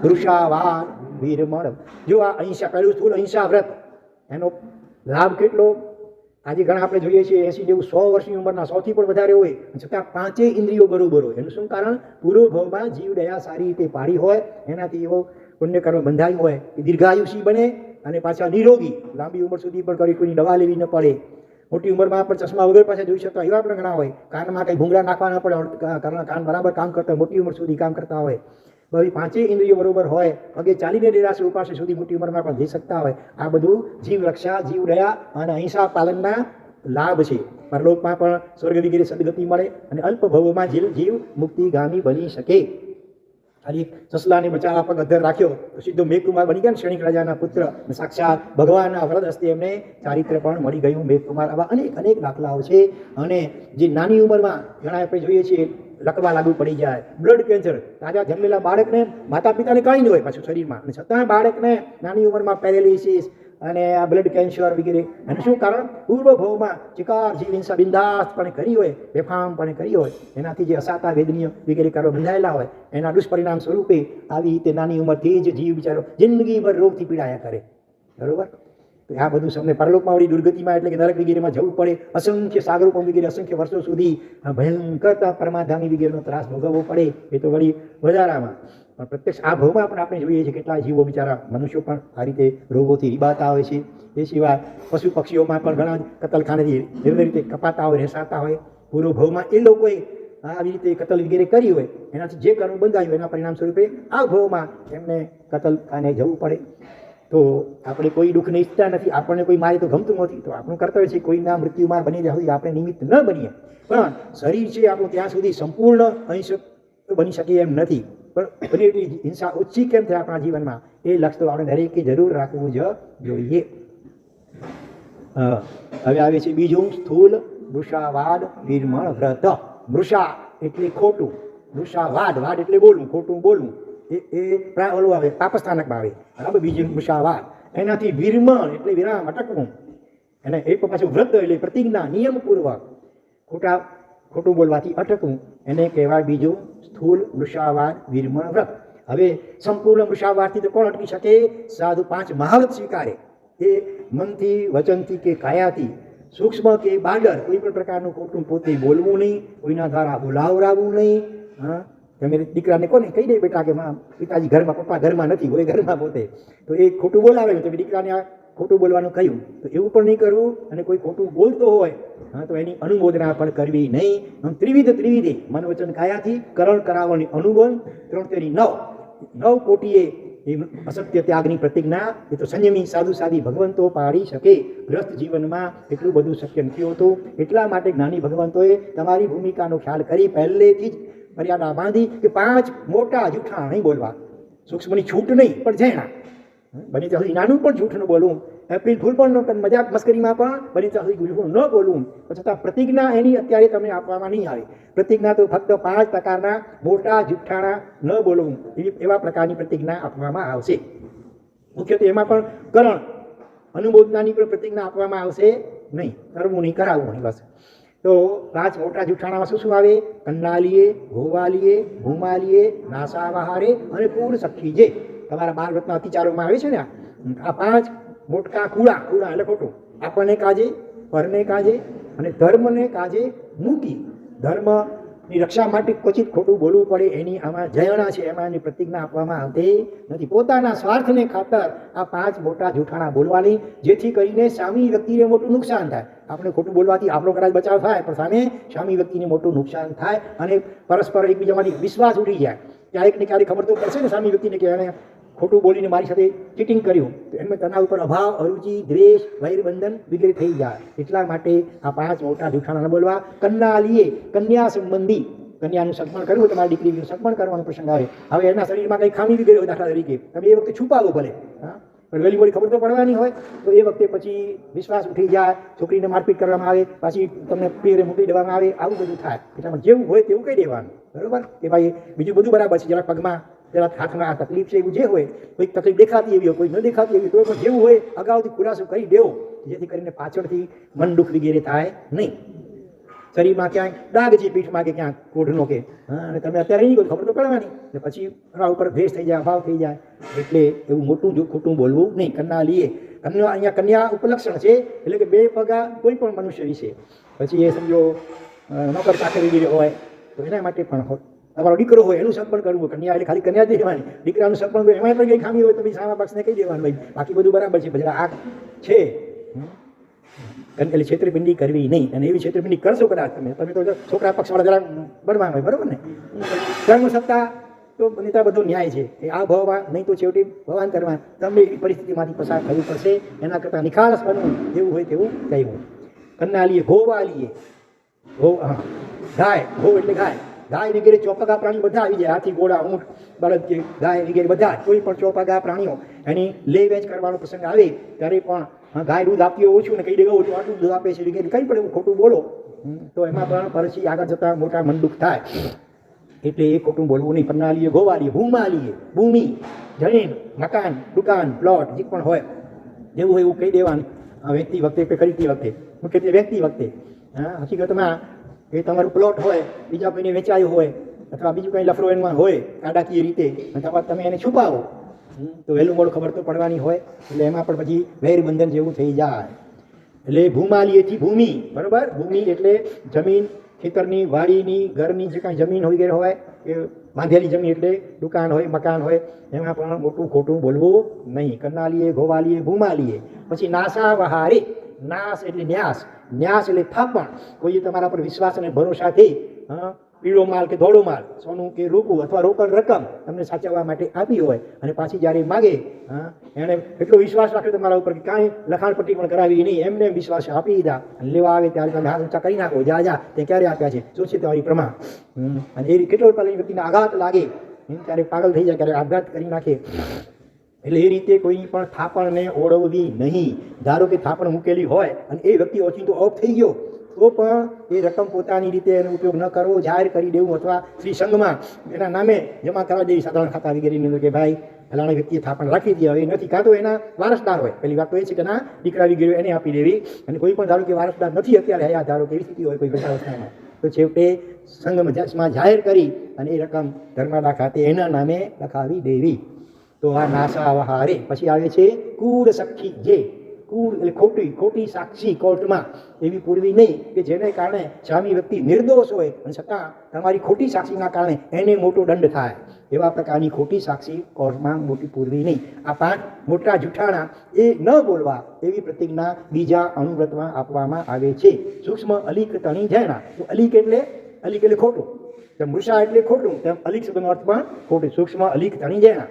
વૃષાવાન વીરમણ. જો આ અહિંસા, પહેલું સ્થૂલ અહિંસા વ્રત, એનો લાભ કેટલો? આજે ઘણા આપણે જોઈએ છીએ 80 જેવું 100 વર્ષની ઉંમરના, 100થી પણ વધારે હોય, છતાં 5 ઇન્દ્રિયો બરોબર હોય. એનું શું કારણ? પૂર્વ ભાવમાં જીવ દયા સારી રીતે પાડી હોય, એનાથી એવો પુણ્યકર્મ બંધાયું હોય કે દીર્ઘાયુષી બને અને પાછા નિરોગી, લાંબી ઉંમર સુધી પણ કરી કોઈની દવા લેવી ન પડે. મોટી ઉંમરમાં પણ ચશ્મા વગર પાછા જોઈ શકતા એવા પણ ઘણા હોય. કાનમાં કંઈ ભૂંગળા નાખવા ન પડે, કાન બરાબર કામ કરતા હોય, મોટી ઉંમર સુધી કામ કરતા હોય. બધી 5 ઇન્દ્રિયો બરોબર હોય, પગે ચાલીને ડેરાશે ઉપાસે સુધી મોટી ઉંમરમાં પણ જઈ શકતા હોય. આ બધું જીવ રક્ષા, જીવ દયા અને અહિંસા પાલનના લાભ છે. પરલોકમાં પણ સ્વર્ગ વગેરે સદગતિ મળે અને અલ્પ ભવોમાં જીવ મુક્તિગામી બની શકે. ખાલી સસલાને બચાવવા પગ અધ્ધર રાખ્યો તો સીધો મેઘકુમાર બની ગયા ને, ક્ષણિક રાજાના પુત્ર. સાક્ષાત ભગવાનના વરદ હસ્તે એમને ચારિત્ર પણ મળી ગયું મેઘકુમાર. આવા અનેક દાખલાઓ છે. અને જે નાની ઉંમરમાં ઘણા આપણે જોઈએ છીએ લકવા લાગુ પડી જાય, બ્લડ કેન્સર, તાજા જન્મેલા બાળકને માતા પિતાને કાંઈ નહીં હોય પાછું શરીરમાં, અને છતાં બાળકને નાની ઉંમરમાં પેરેલિસિસ અને આ બ્લડ કેન્સર વગેરે. એનું શું કારણ? પૂર્વ ભાવમાં ચિકાર જીવ હિંસા બિંદાસ્તપણે કરી હોય, બેફામપણે કરી હોય, એનાથી જે અસાતા વેદનીય વગેરે કરવા બંધાયેલા હોય, એના દુષ્પરિણામ સ્વરૂપે આવી રીતે નાની ઉંમરથી જ જીવ બિચારો જિંદગીભર રોગથી પીડાયા કરે, બરોબર. તો આ બધું તમને પરલોકમાં વળી દુર્ગતિમાં એટલે કે નરક વગેરેમાં જવું પડે, અસંખ્ય સાગરોપમ વગેરે અસંખ્ય વર્ષો સુધી ભયંકર પરમાધામી વગેરેનો ત્રાસ ભોગવવો પડે. એ તો વળી વધારામાં. પણ પ્રત્યક્ષ આ ભાવમાં પણ આપણે જોઈએ છીએ કેટલા જીવો બિચારા મનુષ્યો પણ આ રીતે રોગોથી રીબાતા હોય છે. એ સિવાય પશુ પક્ષીઓમાં પણ ઘણા કતલખાનેથી એવી રીતે કપાતા હોય, રહેસાતા હોય. પૂર્વ ભાવમાં એ લોકોએ આવી રીતે કતલ વગેરે કરી હોય, એનાથી જે કર્મ બંધાયું એના પરિણામ સ્વરૂપે આ ભાવમાં એમને કતલખાને જવું પડે. તો આપણે કોઈ દુઃખને ઈચ્છતા નથી, આપણને કોઈ મારે તો ગમતું નથી, તો આપણું કર્તવ્ય છે કોઈના મૃત્યુમાં બની જાય સુધી આપણે નિમિત્ત ન બનીએ. પણ શરીર છે આપણું ત્યાં સુધી સંપૂર્ણ અહિંસક બની શકે એમ નથી, પણ બને એટલી હિંસા ઓછી કેમ થાય આપણા જીવનમાં, એ લક્ષ્ય તો આપણે દરેકે જરૂર રાખવું જ જોઈએ. હવે આવે છે બીજું સ્થૂલ વૃષાવાદ વીરમણ વ્રત. વૃષા એટલે ખોટું, વૃષાવાદ, વાદ એટલે બોલવું, ખોટું બોલવું. એ ઓલું આવે પાપસ્થાનકમાં આવે, બરાબર. બીજું વૃષાવાદ, એનાથી વીરમણ એટલે વિરામ, અટકવું. અને એ પાછું વ્રત એટલે પ્રતિજ્ઞા, નિયમપૂર્વક ખોટું બોલવાથી અટકવું, એને કહેવાય બીજું સ્થૂલ વૃષાવાદ વીરમણ વ્રત. હવે સંપૂર્ણ વૃષાવાદથી તો કોણ અટકી શકે? સાધુ 5 મહાવ્રત સ્વીકારે, એ મનથી, વચનથી કે કાયાથી, સૂક્ષ્મ કે બાંડર, કોઈ પણ પ્રકારનું ખોટું પોતે બોલવું નહીં, કોઈના દ્વારા બોલાવરાવવું નહીં. તમે દીકરાને કોને કહી દે બેટા કે પિતાજી ઘરમાં, પપ્પા ઘરમાં નથી, હોય ઘરમાં પોતે, તો એ ખોટું બોલાવે, તમે દીકરાને ખોટું બોલવાનું કહ્યું તો એવું પણ નહીં કરવું. અને કોઈ ખોટું બોલતો હોય તો એની અનુમોદના પણ કરવી નહીં. ત્રિવિધ મન વચન કાયાથી કરણ કરાવવાની અનુબંધ. 3-9 કોટીએ એ અસત્ય ત્યાગની પ્રતિજ્ઞા. એ તો સંયમી સાધુ સાદી ભગવંતો પાડી શકે. ગ્રસ્ત જીવનમાં એટલું બધું શક્ય નથી હોતું. એટલા માટે જ્ઞાની ભગવંતોએ તમારી ભૂમિકાનો ખ્યાલ કરી પહેલેથી જ મર્યાદા બાંધી કે 5 મોટા જૂઠા નહીં બોલવા. સૂક્ષ્મની છૂટ નહીં, પણ જેણા બની ત્યાં સુધી નાનું પણ જૂઠ ન બોલવું. એપ્રિલ ફૂલ પણ ન મજાક મસ્કરીમાં પણ બની ત્યાં સુધી જૂઠું ન બોલવું. છતાં પ્રતિજ્ઞા એની અત્યારે તમને આપવામાં નહીં આવે. પ્રતિજ્ઞા તો ફક્ત 5 પ્રકારના મોટા જુઠ્ઠાણા ન બોલવું એવા પ્રકારની પ્રતિજ્ઞા આપવામાં આવશે. મુખ્યત્વે એમાં પણ કરણ અનુમોદનાની પણ પ્રતિજ્ઞા આપવામાં આવશે નહીં. કરવું નહીં, કરાવવું નહીં, બસ. તો 5 મોટા જુઠ્ઠાણામાં શું શું આવે? કન્નાલીએ, ગોવાલીએ, ભૂમાલીએ, નાસાવહારે અને કૂળ સખી. જે તમારા 12 રત્ન અતિચારોમાં આવે છે ને, આ 5 મોટકા કૂળા એટલે ખોટું. આપણને કાજે, પરને કાજે અને ધર્મને કાજે મૂકી. ધર્મની રક્ષા માટે ક્વચિત ખોટું બોલવું પડે એની આમાં જયણા છે, એમાં એની પ્રતિજ્ઞા આપવામાં આવતી નથી. પોતાના સ્વાર્થને ખાતર આ 5 મોટા જૂઠાણા બોલવાની, જેથી કરીને સામી વ્યક્તિને મોટું નુકસાન થાય. આપણે ખોટું બોલવાથી આપણો કદાચ બચાવ થાય, પણ સામે સામી વ્યક્તિને મોટું નુકસાન થાય અને પરસ્પર એકબીજામાંથી વિશ્વાસ ઉઠી જાય. ક્યારેક ને ક્યારેક ખબર તો પડશે ને સામી વ્યક્તિને કે એને ખોટું બોલીને મારી સાથે ચીટિંગ કર્યું, તો એમાં તેના ઉપર અભાવ, અરુચિ, દ્વેષ, વૈરબંધન વગેરે થઈ જાય. એટલા માટે આ 5 મોટા જૂઠાણા બોલવા. કન્નાલીએ, કન્યા સંબંધી, કન્યાનું સગમણ કરવું, તમારી દીકરીનું સગમણ કરવાનો પ્રસંગ આવે. હવે એના શરીરમાં કંઈ ખામી વગેરે હોય, દાખલા તરીકે, તમે એ વખતે છુપાવો ભલે, હા, પણ વહેલી મોડી ખબર તો પડવાની હોય. તો એ વખતે પછી વિશ્વાસ ઉઠી જાય, છોકરીને મારપીટ કરવામાં આવે, પાછી તમને પેરે મૂકી દેવામાં આવે, આવું બધું થાય. એટલામાં જેવું હોય તેવું કહી દેવાનું, બરોબર? કે ભાઈ બીજું બધું બરાબર છે, જરા પગમાં, જરા હાથમાં આ તકલીફ છે, એવું જે હોય, કોઈક તકલીફ દેખાતી એવી હોય, કોઈ ન દેખાતી એવી, તો પણ જેવું હોય અગાઉથી ખુલાસો કરી દેવો, જેથી કરીને પાછળથી મન દુઃખ વગેરે થાય નહીં. શરીરમાં ક્યાંય ડાઘ છે, પીઠમાં કે ક્યાંક કોઢનો કે, હા, અને તમે અત્યારે નહીં ખબર તો પડવાની, એટલે પછી એના ઉપર દ્વેષ થઈ જાય, અભાવ થઈ જાય. એટલે એવું મોટું ખોટું બોલવું નહીં. કન્નાલીએ, કન્યા, અહીંયા કન્યા ઉપલક્ષણ છે, એટલે કે 2 પગા કોઈ પણ મનુષ્ય વિશે. પછી એ સમજો નોકર ચાકર વગેરે હોય તો એના માટે પણ હોય. તમારો દીકરો હોય એનું સગપણ કરવું. કન્યા એટલે ખાલી કન્યા જ દેવાની, દીકરાનું સગપણ એમાં પણ કંઈ ખામી હોય તો પછી સામા પક્ષને કહી દેવાનું, ભાઈ બાકી બધું બરાબર છે, પછી આ છે. એટલે છેતરપિંડી કરવી નહીં. અને એવી છેતરપિંડી કરશો કદાચ તમે તો છોકરા પક્ષવાળા જરા બળવાન હોય, બરાબર ને? ધર્મ સત્તા તો બનતા બધો ન્યાય છે, એ આ ભાવમાં નહીં તો છેવટે ભગવાન કરવા તમને એવી પરિસ્થિતિમાંથી પસાર થવું પડશે. એના કરતાં નિખાલસ બનવું, જેવું હોય તેવું કહેવું. કન્નાલીએ, ગોવાલીએ, હા, ગાય, ગો એટલે ગાય, ગાય વગેરે ચોપગા પ્રાણી બધા આવી જાય. હાથી, ઘોડા, ઊંટ, બળદ કે ગાય વગેરે બધા, કોઈ પણ ચોપગા પ્રાણીઓ એની લે વેચ કરવાનો પ્રસંગ આવે ત્યારે પણ ગાય દૂધ આપતી હોય ઓછું ને કહી દે ઓછું આટલું દૂધ આપે છે વગેરે કંઈ પણ એવું ખોટું બોલો તો એમાં પણ પછી આગળ જતાં મોટા મનદુખ થાય. એટલે એ ખોટું બોલવું નહીં. કન્નાલીએ, ગોવાલીએ, ભૂમાલીએ, ભૂમિ, જમીન, મકાન, દુકાન, પ્લોટ જે પણ હોય જેવું હોય એવું કહી દેવાનું વેચતી વખતે કે ખરીદતી વખતે. મુખ્યત્વે વેચતી વખતે, હા, હકીકતમાં એ તમારું પ્લોટ હોય, બીજા કોઈને વેચાયું હોય અથવા બીજું કંઈ લફડો એમાં હોય કાયદાકીય રીતે, અથવા તમે એને છુપાવો તો વહેલું મોડું ખબર તો પડવાની હોય. એટલે એમાં પણ પછી વેરબંધન જેવું થઈ જાય. એટલે ભૂમાલીએથી ભૂમિ, બરાબર? ભૂમિ એટલે જમીન, ખેતરની, વાડીની, ઘરની જે કાંઈ જમીન વગેરે હોય એ બાંધેલી જમીન, એટલે દુકાન હોય, મકાન હોય, એમાં પણ મોટું ખોટું બોલવું નહીં. કન્નાલીએ, ગોવાલીએ, ભૂમાલીએ. પછી નાસાવહારે, નાશ એટલે ન્યાસ, ન્યાસ એટલે થાપણ. કોઈએ તમારા પર વિશ્વાસ અને ભરોસાથી પીળો માલ કે ધોળો માલ, સોનું કે રૂપું અથવા રોકડ રકમ તમને સાચવવા માટે આપી હોય અને પાછી જ્યારે માગે, એણે એટલો વિશ્વાસ રાખ્યો તમારા ઉપર કે કાંઈ લખાણ પટ્ટી પણ કરાવી નહીં, એમને વિશ્વાસ આપી દીધા. અને લેવા આવે ત્યારે તમે હાથ ઊંચા કરી નાખો, જા તે ક્યારે આપ્યા છે, શું છે તમારી પ્રમાણ. અને એ કેટલો પેલી વ્યક્તિને આઘાત લાગે, ત્યારે પાગલ થઈ જાય, ત્યારે આપઘાત કરી નાખે. એટલે એ રીતે કોઈ પણ થાપણને ઓળવવી નહીં. ધારો કે થાપણ મૂકેલી હોય અને એ વ્યક્તિ ઓછીતો ઓફ થઈ ગયો તો પણ એ રકમ પોતાની રીતે એનો ઉપયોગ ન કરવો, જાહેર કરી દેવું અથવા શ્રી સંઘમાં એના નામે જમા કરાવી દેવી, સાધારણ ખાતા વગેરેની અંદર કે ભાઈ ફલાણા વ્યક્તિએ થાપણ રાખી દે, હવે નથી, કાં તો એના વારસદાર હોય. પહેલી વાત તો એ છે કે ના દીકરા વગેરે એને આપી દેવી. અને કોઈ પણ ધારો કે વારસદાર નથી અત્યારે હયા, ધારો કે એવી સ્થિતિ હોય કોઈ વૃદ્ધાવસ્થામાં, તો છેવટે સંઘમાં જાહેર કરી અને એ રકમ ધર્માદા ખાતે એના નામે લખાવી દેવી. તો આ નાસાવહારે. પછી આવે છે કૂળ સખી. જે કૂળ એટલે ખોટી સાક્ષી કોર્ટમાં એવી પૂરવી નહીં કે જેને કારણે સામી વ્યક્તિ નિર્દોષ હોય અને છતાં તમારી ખોટી સાક્ષીના કારણે એને મોટો દંડ થાય. એવા પ્રકારની ખોટી સાક્ષી કોર્ટમાં મોટી પૂરવી નહીં. આ 5 મોટા જૂઠાણા એ ન બોલવા એવી પ્રતિજ્ઞા બીજા અણુવ્રતમાં આપવામાં આવે છે. સૂક્ષ્મ અલિક તણી જૈના. તો અલિક એટલે ખોટું, તેમ મૃષા એટલે ખોટું, તેમ અલિક શબ્દનો અર્થ પણ ખોટું. સૂક્ષ્મ અલિક તણી જૈના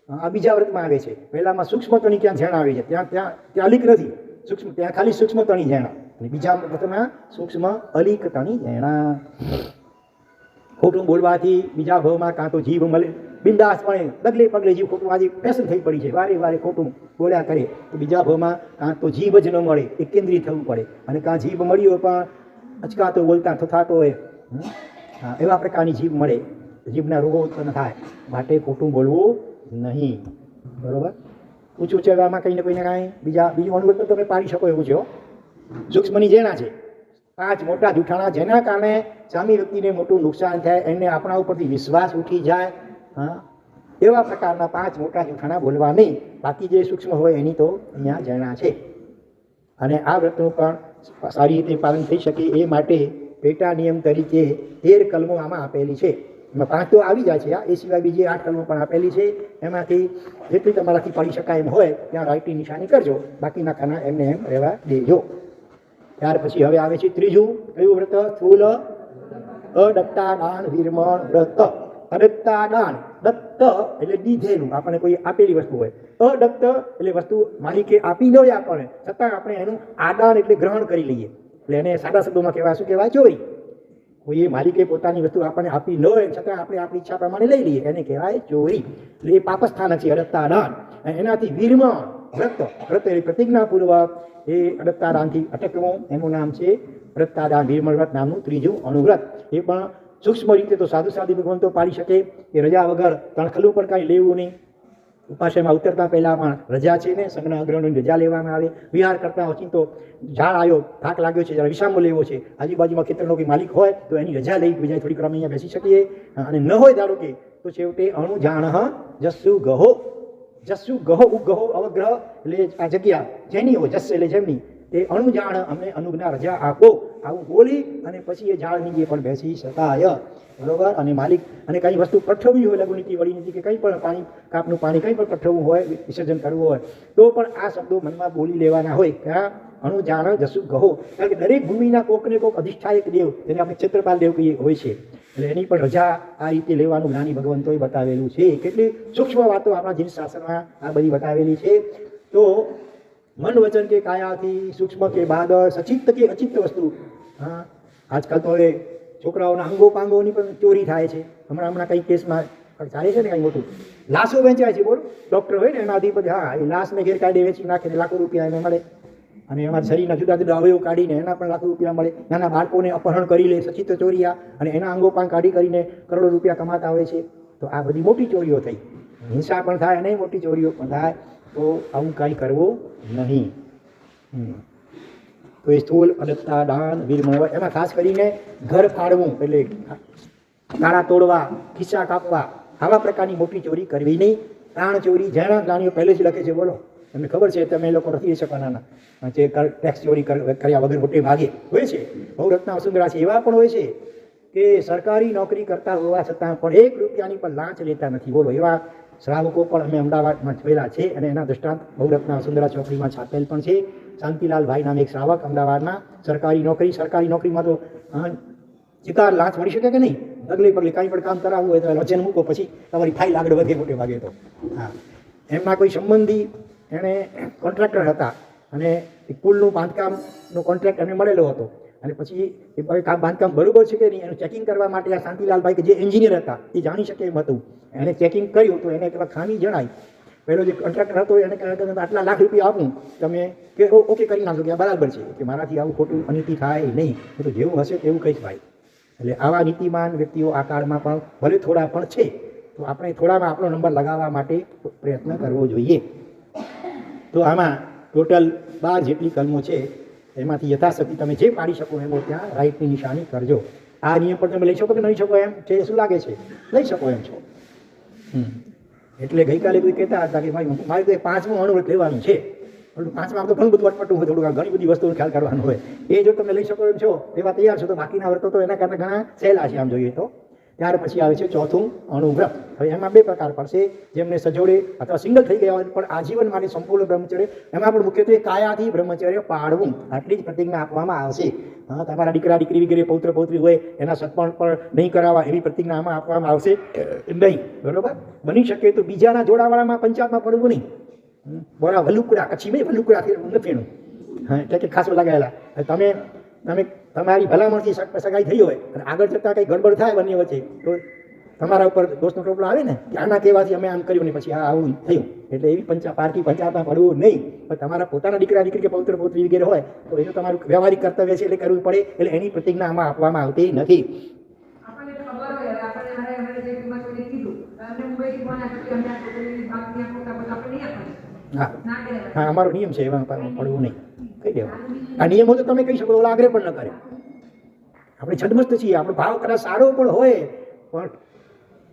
આ બીજા વ્રતમાં આવે છે. પહેલામાં સૂક્ષ્મ તણી ક્યાં ઝેણા આવે છે, ત્યાં અલિક નથી, સૂક્ષ્મ, ત્યાં ખાલી સૂક્ષ્મ તણી ઝેણા. અને બીજા વ્રતમાં સૂક્ષ્મ અલિક તણી ઝેણા. ખોટું બોલવાથી બીજા ભાવમાં કાં તો જીવ બિંદાસપણે ડગલે પગલે જીવ ખોટું આજે ફેશન થઈ પડી છે, વારે વારે ખોટું બોલ્યા કરે તો બીજા ભાવમાં કાં તો જીભ જ ન મળે, એ કેન્દ્રિત થવું પડે, અને કાં જીભ મળી હોય પણ અચકાતો બોલતા થતો હોય, એવા પ્રકારની જીભ મળે, જીભના રોગો ઉત્પન્ન થાય. માટે ખોટું બોલવું નહીં. બરોબર. ઊંચું ચડવામાં કંઈ ને કોઈને કાંઈ બીજું અનુભવ તો તમે પાડી શકો એવું છે. સૂક્ષ્મની જેના છે 5 મોટા જૂઠાણા, જેના કારણે સામી વ્યક્તિને મોટું નુકસાન થાય, એને આપણા ઉપરથી વિશ્વાસ ઉઠી જાય. એવા પ્રકારના 5 મોટા જૂઠાણા બોલવા નહીં. બાકી જે સૂક્ષ્મ હોય એની તો અહીંયા જેના છે. અને આ વ્રતનું પણ સારી રીતે પાલન થઈ શકે એ માટે પેટા નિયમ તરીકે 13 કલમો આમાં આપેલી છે. એમાં 5 તો આવી જાય છે, એ સિવાય બીજી 8 કલમો પણ આપેલી છે. એમાંથી જેટલી તમારાથી પડી શકાય એમ હોય ત્યાં રાઈટની નિશાની કરજો, બાકીના ખાના એમને એમ રહેવા દેજો. ત્યાર પછી હવે આવે છે ત્રીજું કયું વ્રત? સ્થૂલ અદત્તા દાન વિરમણ વ્રત. અદત્તા દાન, દત્ત એટલે દીધેલું, આપણને કોઈ આપેલી વસ્તુ હોય. અદત્ત એટલે વસ્તુ માલિકે આપી ન હોય આપણને, છતાં આપણે એનું આદાન એટલે ગ્રહણ કરી લઈએ, એટલે એને સાદા શબ્દોમાં કહેવાય શું કહેવાય? ચોરી. કોઈ માલિકે પોતાની વસ્તુ આપણને આપી ન હોય છતાં આપણે આપણી ઈચ્છા પ્રમાણે લઈ લઈએ, એને કહેવાય ચોરી. એટલે એ પાપસ્થાન છે અદત્તા દાન. એનાથી વિરમણ વ્રત, વ્રત એટલે પ્રતિજ્ઞાપૂર્વક એ અદત્તા દાનથી અટકવું, એનું નામ છે અદત્તા દાન વિરમણ વ્રત નામનું ત્રીજું અનુવ્રત. એ પણ સૂક્ષ્મ રીતે તો સાધુ સાધી ભગવાન તો પાડી શકે કે રજા વગર તણખલું પણ કાંઈ લેવું નહીં. ઉપાશ્રયમાં ઉતરતા પહેલાં પણ રજા છે ને, સંઘના અગ્રણીની રજા લેવામાં આવે. વિહાર કરતા ઓછી તો ઝાડ આવ્યો, થાક લાગ્યો છે, જરા વિશ્રામ લેવો છે, આજુબાજુમાં ખેતરનો કોઈ માલિક હોય તો એની રજા લઈ બીજા થોડીક વાર અહીંયા બેસી શકીએ. અને ન હોય ધારો કે તો છેવટે અણુ જાણ જસ્સુ ગહો, જસ્સુ ગહો ઉગહો અવગ્રહ એટલે આ જગ્યા જેની હોય, જસ એટલે જેમની, તે અણુ જાણ અમને અનુજ્ઞા રજા આપો, આવું બોલી અને પછી એ ઝાડ નીચે પણ બેસી શકાય. બરોબર. અને માલિક અને કઈ વસ્તુ પઠવવી હોય, લઘુ નીતિ વળી નીતિ કે કંઈ પણ પાણી કાપનું પાણી કંઈ પણ પઠવવું હોય, વિસર્જન કરવું હોય તો પણ આ શબ્દો મનમાં બોલી લેવાના હોય કે આ અણુ જાણ જસુ ગહો. કારણ કે દરેક ભૂમિના કોકને કોક અધિષ્ઠાયક દેવ, જેને આપણે ક્ષેત્રપાલ દેવ કહીએ હોય છે, એટલે એની પણ રજા આ રીતે લેવાનું જ્ઞાની ભગવંતોએ બતાવેલું છે. કેટલી સૂક્ષ્મ વાતો આપણા જીન શાસ્ત્રમાં આ બધી બતાવેલી છે. તો મન વચન કે કાયાથી, સૂક્ષ્મ કે બાદર, સચિત્ત કે અચિત્ત વસ્તુ. આજકાલ તો હવે છોકરાઓના અંગો પાંગોની પણ ચોરી થાય છે. હમણાં કંઈ કેસમાં ચાલે છે ને કંઈ મોટું, લાશો વેચાય છે. બોલો, ડૉક્ટર હોય ને એના અધિપતિ, એ લાશને ગેરકાયદે વેચી નાખે, લાખો રૂપિયા એને મળે. અને એમાં શરીરના જુદા જુદા અવયવ કાઢીને એના પણ લાખો રૂપિયા મળે. નાના બાળકોને અપહરણ કરી લે, સચિત્ત ચોરીયા, અને એના અંગો પાંગ કરીને કરોડો રૂપિયા કમાતા હોય છે. તો આ બધી મોટી ચોરીઓ થઈ. હિંસા પણ થાય અને મોટી ચોરીઓ પણ થાય. તો આવું કાંઈ કરવું નહીં. તો એ સ્થૂલ અદત્તા દાન વિરમણ, એમાં ખાસ કરીને ઘર ફાળવું એટલે તાળા તોડવા, ખિસ્સા કાપવા, આવા પ્રકારની મોટી ચોરી કરવી નહીં. પ્રાણ ચોરી, જેના જ્ઞાનીઓ પહેલેથી લખે છે. બોલો, તમને ખબર છે, તમે લોકો નથી શકવાના જે ટેક્સ ચોરી કર્યા વગર મોટે ભાગે હોય છે. બહુ રત્ના વસુંધરા છે, એવા પણ હોય છે કે સરકારી નોકરી કરતા હોવા છતાં પણ 1 રૂપિયાની પણ લાંચ લેતા નથી. બોલો, એવા શ્રાવકો પણ અમે અમદાવાદમાં જોયેલા છે, અને એના દ્રષ્ટાંત બહુરત્ના વસુંધરા ચોપડીમાં છાપેલ પણ છે. શાંતિલાલભાઈ નામે એક શ્રાવક અમદાવાદના, સરકારી નોકરીમાં તો ચિકાર લાંચ મળી શકે કે નહીં? ડગલે પગલે કાંઈ પણ કામ કરાવવું હોય તો વચન મૂકો, પછી તમારી ફાઇલ આગળ વધે મોટે ભાગે તો. એમના કોઈ સંબંધી એણે કોન્ટ્રાક્ટર હતા, અને પુલનું બાંધકામનો કોન્ટ્રાક્ટ એમને મળેલો હતો. અને પછી એ બાંધકામ બરોબર છે કે નહીં એનું ચેકિંગ કરવા માટે આ શાંતિલાલભાઈ કે જે એન્જિનિયર હતા એ જાણી શકે એમ હતું. એને ચેકિંગ કર્યું તો એને પેલા ખામી જણાય. પહેલો જે કોન્ટ્રાક્ટર હતો એને કહ્યું આટલા લાખ રૂપિયા આપું, તમે કે ઓકે કરી નાખો કે આ બરાબર છે, કે મારાથી આવું ખોટું અનીતિ થાય નહીં. તો જેવું હશે તેવું કહીશ ભાઈ. એટલે આવા નીતિમાન વ્યક્તિઓ આ કાળમાં પણ ભલે થોડા પણ છે, તો આપણે થોડામાં આપણો નંબર લગાવવા માટે પ્રયત્ન કરવો જોઈએ. તો આમાં ટોટલ 12 જેટલી કલમો છે, એમાંથી યથાશક્તિ તમે જે પાડી શકો એમ ત્યાં રાઈટની નિશાની કરજો. આ નિયમ પણ તમે લઈ શકો કે નહીં શકો એમ છે? શું લાગે છે? લઈ શકો એમ છો. એટલે ગઈકાલે કોઈ કહેતા હતા કે ભાઈ મારે તો 5મું અણુવ્રત લેવાનું છે. 5માં તો ઘણું બધું અટપટું હોય, થોડું ઘણી બધી વસ્તુનો ખ્યાલ કરવાનો હોય. એ જો તમે લઈ શકો એમ છો, એવા તૈયાર છો, તો બાકીના વ્રતો તો એના કારણે ઘણા સહેલા છે આમ જોઈએ તો. ત્યાર પછી આવે છે 4થું અણુવ્રત. હવે એમાં 2 પ્રકાર પડશે. જેમને સજોડે અથવા સિંગલ થઈ ગયા હોય પણ આજીવન માટે સંપૂર્ણ બ્રહ્મચર્ય, એમાં પણ મુખ્યત્વે કાયાથી બ્રહ્મચર્ય પાળવું, આટલી જ પ્રતિજ્ઞા આપવામાં આવશે. તમારા દીકરા દીકરી વગેરે પૌત્ર પૌત્રી હોય એના સત્પણ પણ નહીં કરાવવા એવી પ્રતિજ્ઞા આમાં આપવામાં આવશે નહીં. બરોબર. બની શકે તો બીજાના જોડાવાળામાં પંચાયતમાં પડવું નહીં. બોરા વલુકડા, કચ્છી ભાઈ વલુકડાથી નથીનું, એટલે કે ખાસ લગાવેલા. તમે તમારી ભલામણથી સગાઈ થઈ હોય અને આગળ જતાં કંઈ ગડબડ થાય બંને વચ્ચે, તો તમારા ઉપર દોષનો ટોપલો આવે ને કે આના કહેવાથી અમે આમ કર્યું ને પછી આ આવું થયું, એટલે એવી પંચાયતમાં પડવું નહીં. પણ તમારા પોતાના દીકરા દીકરી કે પૌત્ર પૌત્રી વગેરે હોય તો એ તો તમારું વ્યવહારિક કર્તવ્ય છે એટલે કરવું પડે, એટલે એની પ્રતિજ્ઞા આમાં આપવામાં આવતી નથી. હા હા, અમારો નિયમ છે એમાં પડવું નહીં, કહી દેવા. આ નિયમો તો તમે કહી શકો, ઓલા આગ્રહ પણ ન કરે. આપણે છદમસ્ત છીએ, આપણો ભાવ કદાચ સારો પણ હોય, પણ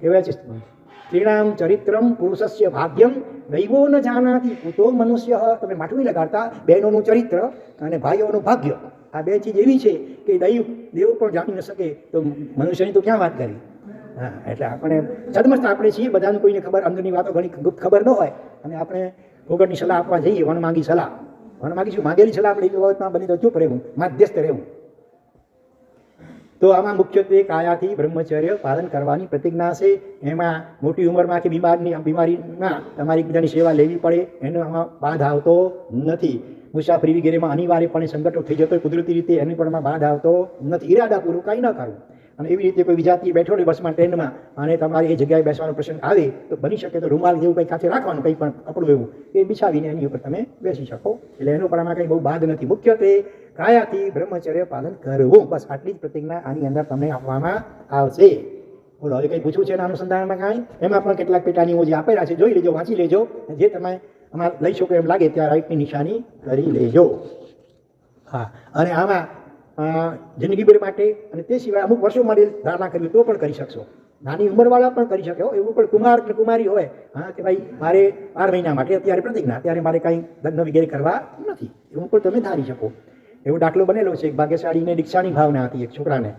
કહેવાય છે સ્ત્રીણામ ચરિત્રમ પુરુષસ્ય ભાગ્યમ દૈવો ન જાનાતિ કુતો મનુષ્ય. તમે માટું નહીં લગાડતા, બહેનોનું ચરિત્ર અને ભાઈઓનું ભાગ્ય, આ બે ચીજ એવી છે કે દેવ પણ જાણી ન શકે, તો મનુષ્યની તો ક્યાં વાત કરી. હા, એટલે આપણે છદમસ્ત આપણે છીએ, બધાને કોઈને ખબર, અંદરની વાતો ઘણી ગુપ્ત ખબર ન હોય, અને આપણે ભોગટની સલાહ આપવા જઈએ, વનમાંગી સલાહ, વનમાંગી શું માગેલી સલાહ આપણે એવી બાબતમાં બની તો ચૂપ રહેવું, માધ્યસ્થ રહેવું. તો આમાં મુખ્યત્વે કાયાથી બ્રહ્મચર્ય પાલન કરવાની પ્રતિજ્ઞા છે. એમાં મોટી ઉંમરમાં કે બીમારીમાં તમારી એકબીજાની સેવા લેવી પડે, એનો આમાં બાધ આવતો નથી. મુસાફરી વગેરેમાં અનિવાર્યપણે સંકટો થઈ જતો કુદરતી રીતે, એની પણ એમાં બાધ આવતો નથી. ઈરાદાપૂર્વક કાંઈ ન કરવું. અને એવી રીતે કોઈ વિજાતી બેઠો હોય બસમાં, ટ્રેનમાં, અને તમારે એ જગ્યાએ બેસવાનો પ્રસંગ આવે તો બની શકે તો રૂમાલ જેવું કંઈ કાંઠે રાખવાનું, કંઈ પણ કપડું એવું એ બિછાવીને એની ઉપર તમે બેસી શકો. એટલે એનો પણ આમાં કંઈ બહુ બાદ નથી. મુખ્યત્વે કાયાથી બ્રહ્મચર્ય પાલન કરવું, બસ આટલી જ પ્રતિજ્ઞા આની અંદર તમને આપવામાં આવશે. બોલો, હવે કંઈ પૂછવું છે એના અનુસંધાનમાં કાંઈ? એમાં પણ કેટલાક પેટાનીઓ જે આપેલા છે જોઈ લેજો, વાંચી લેજો, જે તમે આમાં લઈ શકો એમ લાગે ત્યાં રાઈટની નિશાની કરી લેજો. હા, અને આમાં જિંદગીભર માટે અને તે સિવાય અમુક વર્ષો માટે ધારણા કરવી તો પણ કરી શકશો. નાની ઉંમરવાળા પણ કરી શકે. એવું પણ કુમાર કે કુમારી હોય, હા, કે ભાઈ મારે 12 મહિના માટે અત્યારે પ્રતિજ્ઞા, અત્યારે મારે કાંઈ લગ્ન વગેરે કરવા નથી, એવું પણ તમે ધારી શકો. એવો દાખલો બનેલો છે. એક ભાગ્યશાળીને દીક્ષાની ભાવના હતી એક છોકરાને,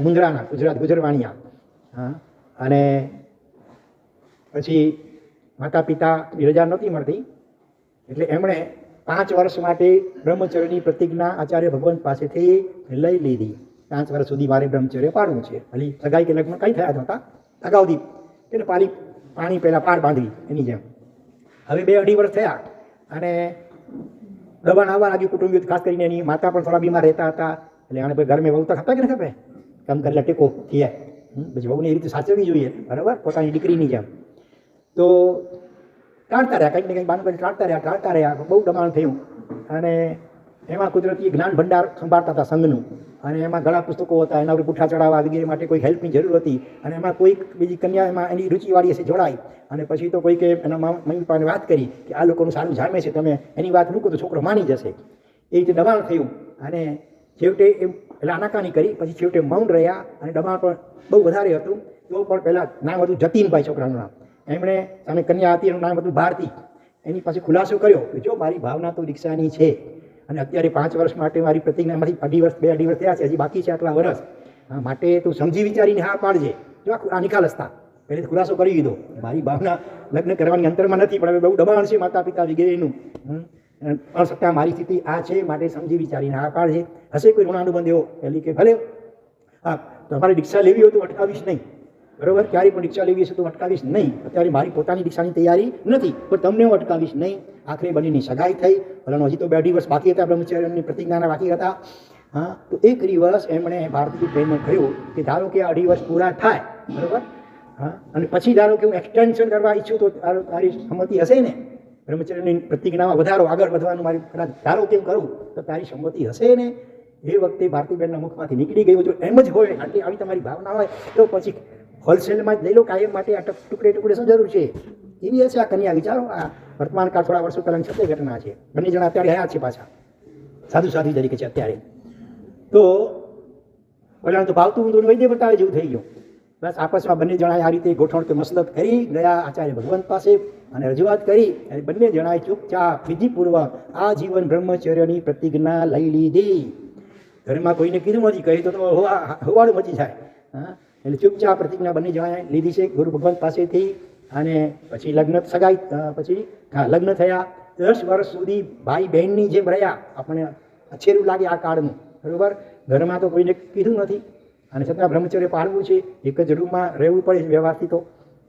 મુંદ્રાના ગુજરવાણિયા. હા, અને પછી માતા પિતાની રજા નહોતી મળતી, એટલે એમણે 5 વર્ષ માટે બ્રહ્મચર્યની પ્રતિજ્ઞા આચાર્ય ભગવંત પાસેથી લઈ લીધી. 5 વર્ષ સુધી મારે બ્રહ્મચર્ય પાડવું છે. ભલે સગાઈ કે લગ્ન કંઈ થયા નહોતા, અગાઉથી એટલે પાણી પહેલાં પાર બાંધવી એની જેમ. હવે 2-2.5 વર્ષ થયા અને દબાણ આવવા લાગ્યું. કુટુંબીઓ ખાસ કરીને એની માતા પણ થોડા બીમાર રહેતા હતા, એટલે આને ભાઈ ઘરમાં વહુ તો ખપે કે ન ખપે, કામ કરેલા ટેકો થયા. પછી વહુને એ રીતે સાચવવી જોઈએ, બરાબર, પોતાની દીકરીની જેમ. તો ટાળતા રહ્યા, કંઈક ને કંઈક બાનું કરી ટાળતા રહ્યા. બહુ દબાણ થયું, અને એમાં કુદરતી જ્ઞાન ભંડાર સંભાળતા હતા સંઘનું, અને એમાં ઘણા પુસ્તકો હતા, એના ઉપર પુઠ્ઠા ચડાવવા વગેરે માટે કોઈ હેલ્પની જરૂર હતી. અને એમાં કોઈક બીજી કન્યા એમાં એની રુચિવાળી હશે જોડાઈ, અને પછી તો કોઈકે એના મમ્મી પપ્પાને વાત કરી કે આ લોકોનું સારું જામે છે, તમે એની વાત મૂકો તો છોકરો માની જશે. એ રીતે દબાણ થયું, અને છેવટે એમ એટલે આનાકાની કરી. પછી છેવટે મૌન રહ્યા, અને દબાણ પણ બહુ વધારે હતું. તો પણ પહેલાં નામ હતું જતીનભાઈ છોકરાનું નામ. એમણે સામે કન્યા હતી, એનું નામ હતું ભારતી. એની પાસે ખુલાસો કર્યો કે જો મારી ભાવના તો દીક્ષાની છે, અને અત્યારે 5 વર્ષ માટે મારી પ્રતિજ્ઞામાંથી 2.5 વર્ષ થયા છે, હજી બાકી છે આટલા વર્ષ, માટે તું સમજી વિચારીને હા પાડજે. જો આ નિખાલસતા પહેલે ખુલાસો કરી દીધો, મારી ભાવના લગ્ન કરવાની અંતરમાં નથી, પણ હવે બહુ દબાણ છે માતા પિતા વગેરેનું, પણ છતાં મારી સ્થિતિ આ છે, માટે સમજી વિચારીને હા પાડજે. હશે કોઈ ઋણાનુબંધ એવો પહેલી કે ભલે હા તમારે દીક્ષા લેવી હોય તો અટકાવીશ નહીં, બરાબર, ક્યારેય પણ દીક્ષા લેવી હશે તો અટકાવીશ નહીં. અત્યારે મારી પોતાની દીક્ષાની તૈયારી નથી, પણ તમને હું અટકાવીશ નહીં. આખરે બંનેની સગાઈ થઈ, ભલે હજી તો 2.5 વર્ષ બાકી હતા, બ્રહ્મચર્યની પ્રતિજ્ઞાના બાકી હતા. હા, તો એક દિવસ એમણે ભારતીય બહેનને કહ્યું કે ધારો કે 2.5 વર્ષ પૂરા થાય, બરાબર, હા, અને પછી ધારો કે હું એક્સટેન્શન કરવા ઈચ્છું તો તારી સંમતિ હશે ને? બ્રહ્મચર્યની પ્રતિજ્ઞામાં વધારો, આગળ વધવાનું મારી ધારો કેમ કરું તો તારી સંમતિ હશે ને? એ વખતે ભારતીબેનના મુખમાંથી નીકળી ગયું. જો એમ જ હોય, આટલી આવી તમારી ભાવના હોય તો પછી હોલસેલમાં જ લઈ લો, કાયમ માટે આ ટુકડે શું જરૂર છે? એવી હશે આ કન્યા. વિચારો, આ વર્તમાન કાળ થોડા વર્ષો પહેલાંની સત્ય ઘટના છે. બંને જણા અત્યારે હયાત છે, પાછા સાધુ તરીકે છે અત્યારે. તો પેલા તો ભાવતું ઊંધું વૈદ્ય બતાવે જેવું થઈ ગયું. બસ આપસમાં બંને જણાએ આ રીતે ગોઠવણ કે મસલત કરી ગયા આચાર્ય ભગવંત પાસે અને રજૂઆત કરી, અને બંને જણાએ ચૂપચાપ વિધિપૂર્વક આ જીવન બ્રહ્મચર્યની પ્રતિજ્ઞા લઈ લીધી. ઘરમાં કોઈને કીધું નથી, કહી તો હોવાળું મચી જાય. હા, એટલે ચૂપચાપ પ્રતિજ્ઞા બંને જણાએ લીધી છે ગુરુ ભગવંત પાસેથી. અને પછી લગ્ન સગાઈ, પછી લગ્ન થયા. 10 વર્ષ સુધી ભાઈ બહેનની જેમ રહ્યા. આપણને અછેરું લાગે આ કાળનું, બરાબર. ઘરમાં તો કોઈને કીધું નથી, અને છતાં બ્રહ્મચર્ય પાળવું છે. એક જ રૂમમાં રહેવું પડે છે વ્યવહારથી, તો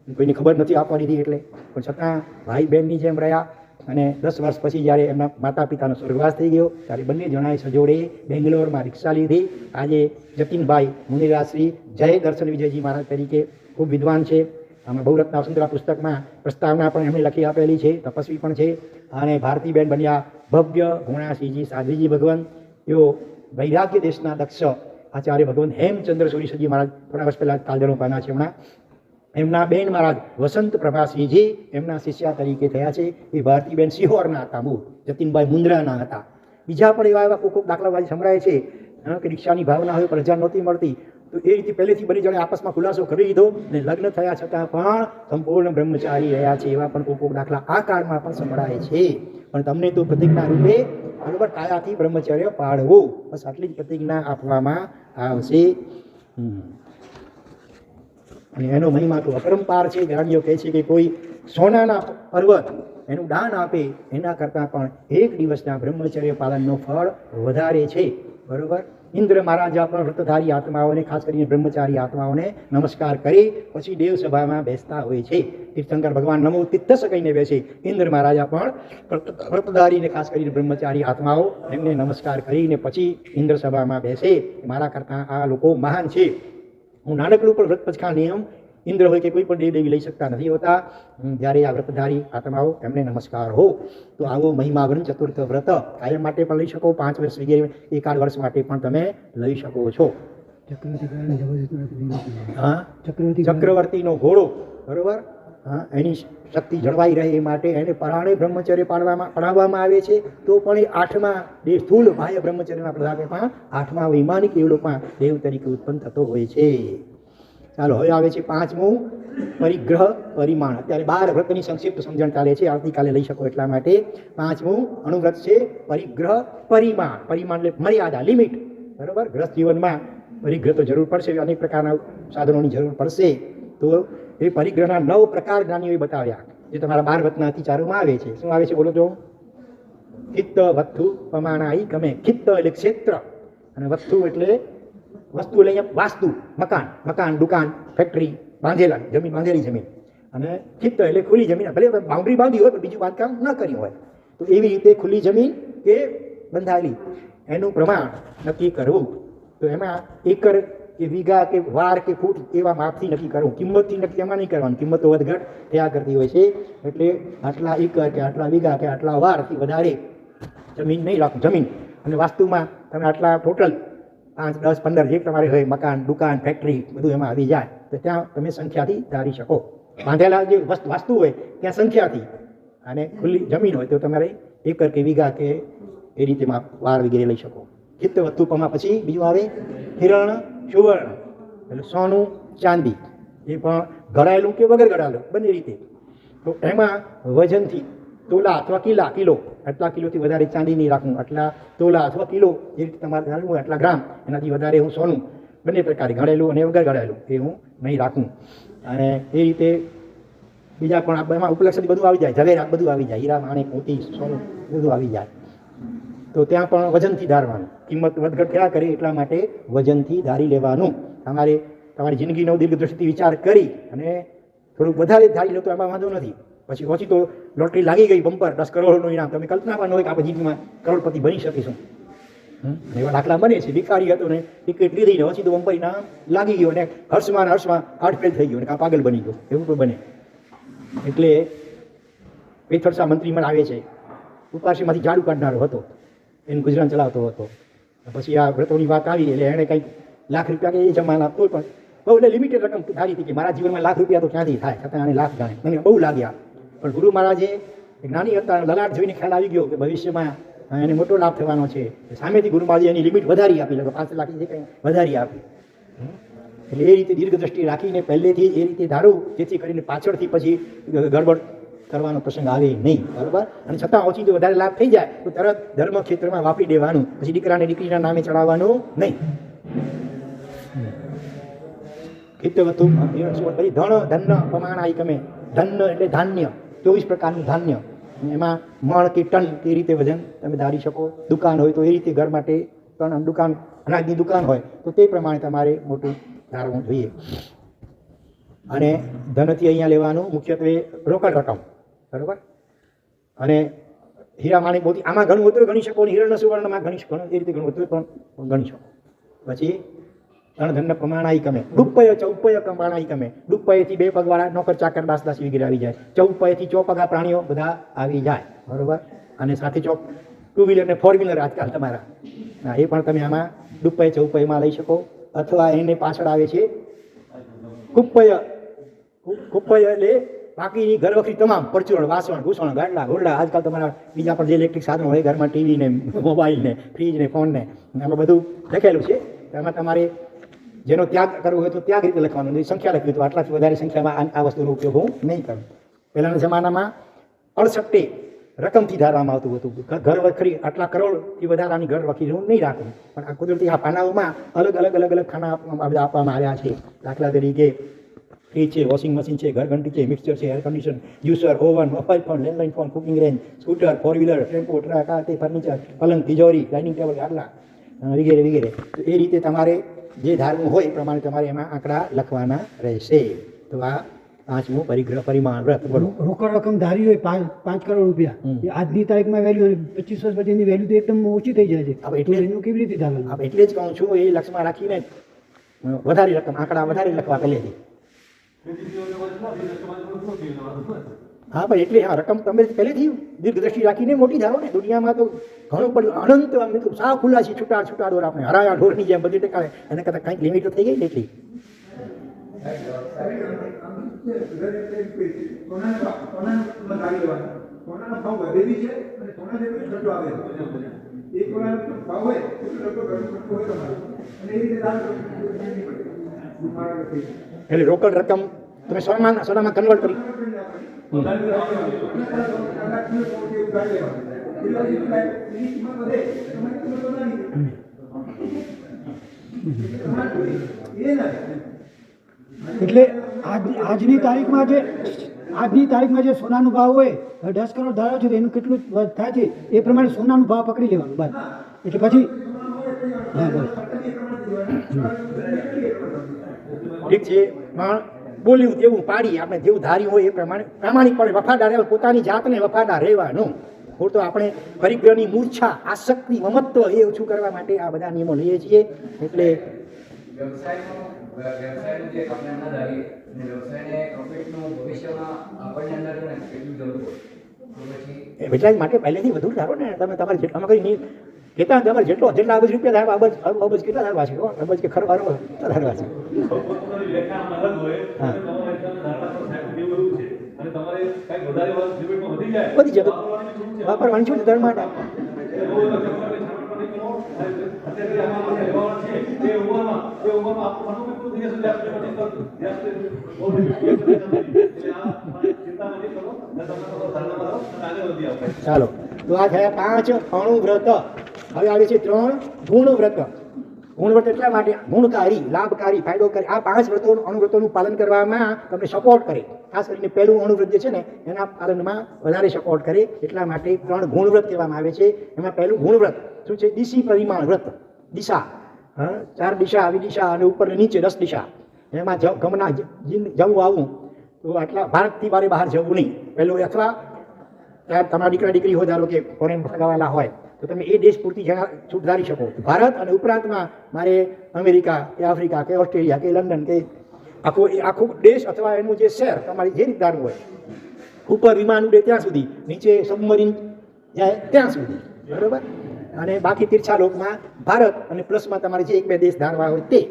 કોઈને ખબર નથી આપવાની હતી એટલે, પણ છતાં ભાઈ બહેનની જેમ રહ્યા. અને 10 વર્ષ પછી જ્યારે એમના માતા પિતાનો સ્વર્ગવાસ થઈ ગયો ત્યારે બંને જણાએ સજોડે બેંગ્લોરમાં રિક્ષા લીધી. આજે જતીનભાઈ મુનિરાશ્રી જય દર્શન વિજયજી મહારાજ તરીકે ખૂબ વિદ્વાન છે. આમાં બહુરત્ના વસુંધરા પુસ્તકમાં પ્રસ્તાવના પણ એમણે લખી આપેલી છે. તપસ્વી પણ છે. અને ભારતીબેન બન્યા ભવ્ય ગુણાસિંહજી સાધ્વીજી ભગવાન. તેઓ વૈરાગ્ય દેશના દક્ષ આચાર્ય ભગવાન હેમચંદ્ર સુરીશજી મહારાજ થોડા વર્ષ પહેલાં કાલજરો પામ્યા છે. હમણાં એમના બેન મહારાજ વસંત પ્રભાસિંહજી એમના શિષ્યા તરીકે થયા છે. એ ભારતીબેન સિહોરના હતા, મૂળ જતીનભાઈ મુંદ્રાના હતા. બીજા પણ એવા કોક દાખલા સંભળાય છે કે રિક્ષાની ભાવના હોય પ્રજા નહોતી મળતી, તો એ રીતે પહેલેથી બની જણે આપસમાં ખુલાસો કરી લીધો ને લગ્ન થયા છતાં પણ સંપૂર્ણ બ્રહ્મચારી રહ્યા છે. એવા પણ કોક દાખલા આ કાળમાં પણ સંભળાય છે. પણ તમને તો પ્રતિજ્ઞા રૂપે બરોબર કાયાથી બ્રહ્મચર્ય પાળવું, બસ આટલી જ પ્રતિજ્ઞા આપવામાં આવશે. અને એનો મહિમા તો અપરંપાર છે. જ્ઞાનીઓ કહે છે કે કોઈ સોનાના પર્વત એનું દાન આપે એના કરતાં પણ એક દિવસના બ્રહ્મચર્ય પાલનનો ફળ વધારે છે. બરોબર. ઇન્દ્ર મહારાજા પણ વ્રતધારી આત્માઓને, ખાસ કરીને બ્રહ્મચારી આત્માઓને નમસ્કાર કરી પછી દેવસભામાં બેસતા હોય છે. તીર્થંકર ભગવાન નમો તીર્થસ કહીને બેસે. ઇન્દ્ર મહારાજા પણ વ્રતધારીને, ખાસ કરીને બ્રહ્મચારી આત્માઓ એમને નમસ્કાર કરીને પછી ઇન્દ્ર સભામાં બેસે. મારા કરતાં આ લોકો મહાન છે. હું નાનકડું પણ વ્રત પછખા નિયમ ઇન્દ્ર હોય કે કોઈ પણ દેવી લઈ શકતા નથી હોતા. જ્યારે આ વ્રતધારી આત્માઓ એમને નમસ્કાર હો. તો આવો મહિમાવન ચતુર્થ વ્રત કાયમ માટે પણ લઈ શકો, 5 વર્ષ વગેરે એકાદ વર્ષ માટે પણ તમે લઈ શકો છો. હા, ચક્રવર્તીનો ઘોડો બરોબર. હા, એની શક્તિ જળવાઈ રહે એ માટે એને પરાણે બ્રહ્મચર્ય પડાવવામાં આવે છે. તો પણ એ 8મા દેવ સ્થૂલ બાહ્ય બ્રહ્મચર્યના પ્રભાવે પણ 8મા વૈમાનિક દેવલોકમાં દેવ તરીકે ઉત્પન્ન થતો હોય છે. ચાલો, હવે આવે છે 5મું પરિગ્રહ પરિમાણ. અત્યારે 12 વ્રતની સંક્ષિપ્ત સમજણ ચાલે છે, આવતીકાલે લઈ શકો એટલા માટે. 5મું અણુવ્રત છે પરિગ્રહ પરિમાણ. પરિમાણ એટલે મર્યાદા, લિમિટ. બરોબર. ગ્રસ્ત જીવનમાં પરિગ્રહ તો જરૂર પડશે, અનેક પ્રકારના સાધનોની જરૂર પડશે. તો એ પરિગ્રહના 9 પ્રકાર જ્ઞાનીઓએ બતાવ્યા, જે તમારા 12 વ્રતના અતિચારોમાં આવે છે. શું આવે છે બોલો તો? ચિત્ત વસ્તુ પ્રમાણાઈ ગમે. ચિત્ત એટલે ક્ષેત્ર અને વસ્તુ એટલે વસ્તુ એટલે અહીંયા વાસ્તુ, મકાન, દુકાન, ફેક્ટરી, બાંધેલા જમીન, બાંધેલી જમીન. અને ચિત્ત એટલે ખુલ્લી જમીન, ભલે બાઉન્ડ્રી બાંધી હોય પણ બીજું બાંધકામ ન કર્યું હોય. તો એવી રીતે ખુલ્લી જમીન કે બંધાયેલી એનું પ્રમાણ નક્કી કરવું. તો એમાં એકર કે વીઘા કે વાર કે ફૂટ એવા માપથી નક્કી કરવું. કિંમતથી નક્કી એમાં નહીં કરવાનું. કિંમત તો વધઘટ થયા કરતી હોય છે. એટલે આટલા એકર કે આટલા વીઘા કે આટલા વારથી વધારે જમીન નહીં રાખવું. જમીન અને વાસ્તુમાં તમે આટલા ટોટલ 5, 10, 15 જે તમારે હોય, મકાન, દુકાન, ફેક્ટરી બધું એમાં આવી જાય તો ત્યાં તમે સંખ્યાથી ધારી શકો. બાંધેલા જે વાસ્તુ હોય ત્યાં સંખ્યાથી, અને ખુલ્લી જમીન હોય તો તમારે એકર કે વીઘા કે એ રીતે વાર વગેરે લઈ શકો. ચિત્ત વસ્તુપમાં પછી બીજું આવે હિરણ સુવર્ણ, એટલે સોનું ચાંદી. એ પણ ઘડાયેલું કે વગર ઘડાયેલું બંને રીતે. તો એમાં વજનથી તોલા અથવા કિલો, આટલા કિલોથી વધારે ચાંદી નહીં રાખવું, આટલા તોલા અથવા કિલો જે રીતે તમારે જાણવું હોય આટલા ગ્રામ, એનાથી વધારે હું સોનું બંને પ્રકારે ઘડાયેલું અને વગર ઘડાયેલું એ હું નહીં રાખું. અને એ રીતે બીજા પણ એમાં ઉપલક્ષથી બધું આવી જાય, ઝવેરાત બધું આવી જાય, હીરા માણેક મોતી સોનું બધું આવી જાય. તો ત્યાં પણ વજનથી ધારવાનું. કિંમત વધઘટ થયા કરે એટલા માટે વજનથી ધારી લેવાનું. તમારી જિંદગીનો દીર્ઘદ્રષ્ટિથી વિચાર કરી અને થોડુંક વધારે ધારી લો તો એમાં વાંધો નથી. પછી ઓછી તો લોટરી લાગી ગઈ, બમ્પર 10 કરોડનું ઇનામ, તમે કલ્પના પણ ન હોય કે આપણે જિંદગીમાં કરોડપતિ બની શકીશું. એવા દાખલા બને છે. ભિખારી હતો ને ટિકિટ લીધી ને ઓછી તો બમ્પર ઇનામ લાગી ગયો ને હર્ષમાં હાર્ટ ફેલ થઈ ગયો ને કાં પાગલ બની ગયો, એવું પણ બને. એટલે પેથરસા મંત્રીમાં આવે છે, ઉપાસીમાંથી ઝાડુ કાઢનારો હતો, એનું ગુજરાન ચલાવતો હતો. પછી આ વ્રતોની વાત આવી એટલે એણે કંઈક લાખ રૂપિયા કે એ જમાના તો પણ બહુ એટલે લિમિટેડ રકમ ધારી હતી કે મારા જીવનમાં લાખ રૂપિયા તો ક્યાંથી થાય, છતાં આને લાખ ગણે, મને બહુ લાગ્યા. પણ ગુરુ મહારાજે જ્ઞાની હતા, લલાટ જોઈને ખ્યાલ આવી ગયો કે ભવિષ્યમાં એને મોટો લાભ થવાનો છે. સામેથી ગુરુ મહારાજે એની લિમિટ વધારી આપી, લગભગ 5 લાખ જે કંઈ વધારી આપી. એટલે એ રીતે દીર્ઘ દ્રષ્ટિ રાખીને પહેલેથી એ રીતે ધારું, જેથી કરીને પાછળથી પછી ગડબડ કરવાનો પ્રસંગ આવે નહીં. બરાબર. અને છતાં ઓછી જો વધારે લાભ થઈ જાય તો તરત ધર્મ ક્ષેત્રમાં વાપરી દેવાનું, પછી દીકરાને દીકરીના નામે ચડાવવાનું નહીં. ધન પ્રમાણ આવી ગમે. ધન એટલે ધાન્ય, 24 પ્રકારનું ધાન્ય. એમાં મણ કે ટન એ રીતે વજન તમે ધારી શકો. દુકાન હોય તો એ રીતે ઘર માટે દુકાન, અનાજની દુકાન હોય તો તે પ્રમાણે તમારે મોટું ધારવું જોઈએ. અને ધનથી અહીંયા લેવાનું મુખ્યત્વે રોકડ રકમ. બરાબર. અને હીરામાણી મોતી આમાં ઘણું હતું ગણી શકો, હિરણ સુવર્ણમાં ગણી શકો, એ રીતે ઘણું હતું પણ ગણી શકો. પછી ધન પ્રમાણાઈ કમે, ડુપ્પય ચૌપય પ્રમાણાઈ કમે. ડુપ્પયથી 2 પગવાળા નોકર ચાકર દાસ દાસ વગેરે આવી જાય. ચૌપયથી 4 પગા પ્રાણીઓ બધા આવી જાય, બરોબર. અને સાથે 2 વ્હીલર ને 4 વ્હીલર આજકાલ તમારા, હા, એ પણ તમે આમાં ડુપ્પય ચૌપયમાં લઈ શકો. અથવા એને પાછળ આવે છે કુપ્પય. કુપ્પય એટલે બાકીની ઘર વખરી તમામ પરચુરણ, વાસણ, ભૂષણ, ગાડલા, ઘોડલા, આજકાલ તમારા બીજા પણ જે ઇલેક્ટ્રિક સાધનો હોય ઘરમાં, ટીવી ને, મોબાઈલ ને, ફ્રીજ ને, ફોન ને, આમાં બધું લખેલું છે. એમાં તમારે જેનો ત્યાગ કરવો હોય તો ત્યાગ રીતે લખવાનું, સંખ્યા લખવી તો આટલાથી વધારે સંખ્યામાં આ વસ્તુનો ઉપયોગ હું નહીં કરું. પહેલાંના જમાનામાં 68 રકમથી ધારવામાં આવતું હતું. ઘર વખરી આટલા કરોડથી વધારાની ઘર વખરી હું નહીં રાખું, પણ આ કુદરતી આ પાનાઓમાં અલગ અલગ અલગ અલગ ખાના આપવામાં આવ્યા છે. દાખલા તરીકે ફ્રીજ છે, વોશિંગ મશીન છે, ઘરઘંટી છે, મિક્સર છે, air condition, juicer, oven, mobile phone, landline phone, cooking range, scooter, 4 wheeler, tempo, truck, આ તે ફર્નિચર, પલંગ, તિજોરી, ડાઇનિંગ ટેબલ, ગાડલા વગેરે વગેરે. તો એ રીતે તમારે જે ધારવું હોય એ પ્રમાણે તમારે એમાં આંકડા લખવાના રહેશે. તો આ 5મું પરિગ્રહ પરિમાણ વ્રત. બોલો. રોકડ રકમ ધારી હોય 5 કરોડ રૂપિયા, એ આજની તારીખમાં વેલ્યુ 25 વર્ષ પછી એની વેલ્યુ તો એકદમ ઓછી થઈ જાય છે. હવે એટલે એનું કેવી રીતે ધારવાનું? હવે એટલે જ કહું છું, એ લક્ષમાં રાખીને વધારે રકમ આંકડા વધારે લખવા પહેલેથી. હા ભાઈ, એટલે હા, રકમ તમે પહેલેથી દીર્ઘ દ્રષ્ટિ રાખીને મોટી ધારો ને. દુનિયામાં તો ઘણું પડ્યું, અનંત આમ તો સાવ ખુલ્લા છે, છૂટા ઢોર, આપણે હરાયા ઢોરની જેમ બધી ટકાવે. એના કરતાં કંઈક લિમિટ થઈ ગઈ ને એટલી. એટલે રોકડ રકમ તમે સોનામાં કન્વર્ટ કરી. એટલે આજની તારીખમાં જે સોનાનો ભાવ હોય 10 કરોડ ધારો છે તો એનું કેટલું થાય છે એ પ્રમાણે સોનાનો ભાવ પકડી લેવાનું બસ. એટલે પછી હા બસ ઠીક છે. પણ બોલ્યું તેવું પાડી, આપણે જેવું ધાર્યું હોય એ પ્રમાણે પ્રામાણિકપણે વફાદાર રહેવા, પોતાની જાતને વફાદાર રહેવાનું. હું તો આપણે પરિગ્રહની મૂર્છા, આસક્તિ, મમત્વ એ ઓછું કરવા માટે આ બધા નિયમો લઈએ છીએ. એટલે વ્યવસાયનું જે આપણે ના ધારીએ અને વ્યવસાયને પ્રોફિટનું ભવિષ્યમાં આપણને અંદર કેટલું જરૂર હોય તો પછી એટલા જ માટે પહેલેથી વધુ ધારો ને. તમે તમારે જેટલા કંઈ કહેતા તમારે જેટલા અબજ રૂપિયા ધારવા, અબજ કેટલા ધારવા છે? અબજ કે ખરો ધારવા છે. વધી જતો વાપરવાની છું ધર્મ માટે. ચાલો, તો આ થયા 5 અણુ વ્રત. હવે આવે છે 3 ગુણ વ્રત. ગુણ વ્રત એટલા માટે ગુણકારી, લાભકારી, ફાયદોકારી. આ 5 વ્રતો અણુવ્રતોનું પાલન કરવામાં તમને સપોર્ટ કરે. ખાસ કરીને પહેલું અણુવ્રત જે છે ને એના પાલનમાં વધારે સપોર્ટ કરે. એટલા માટે 3 ગુણ વ્રત કહેવામાં આવે છે. એમાં પહેલું ગુણ વ્રત શું છે? દિશી પરિમાણ વ્રત. દિશા, 4 દિશા, આવી દિશા અને ઉપર ને નીચે 10 દિશા. એમાં ગમના જવું આવું તો આટલા ભારતથી બહાર જવું નહીં પહેલું. અથવા તમારા દીકરા દીકરી હોય, ધારો કે ફોરેન ફગાવેલા હોય તો તમે એ દેશ પૂરતી છૂટ ધારી શકો. ભારત અને ઉપરાંતમાં મારે અમેરિકા કે આફ્રિકા કે ઓસ્ટ્રેલિયા કે લંડન કે આખું દેશ અથવા એનું જે શહેર તમારી જે રીતે ધારવું હોય. ઉપર વિમાન ઉડે ત્યાં સુધી, નીચે સબમરીન જાય ત્યાં સુધી, બરાબર. અને બાકી તીર્છા લોકમાં ભારત અને પ્લસમાં તમારે જે 1-2 દેશ ધારવા હોય તે.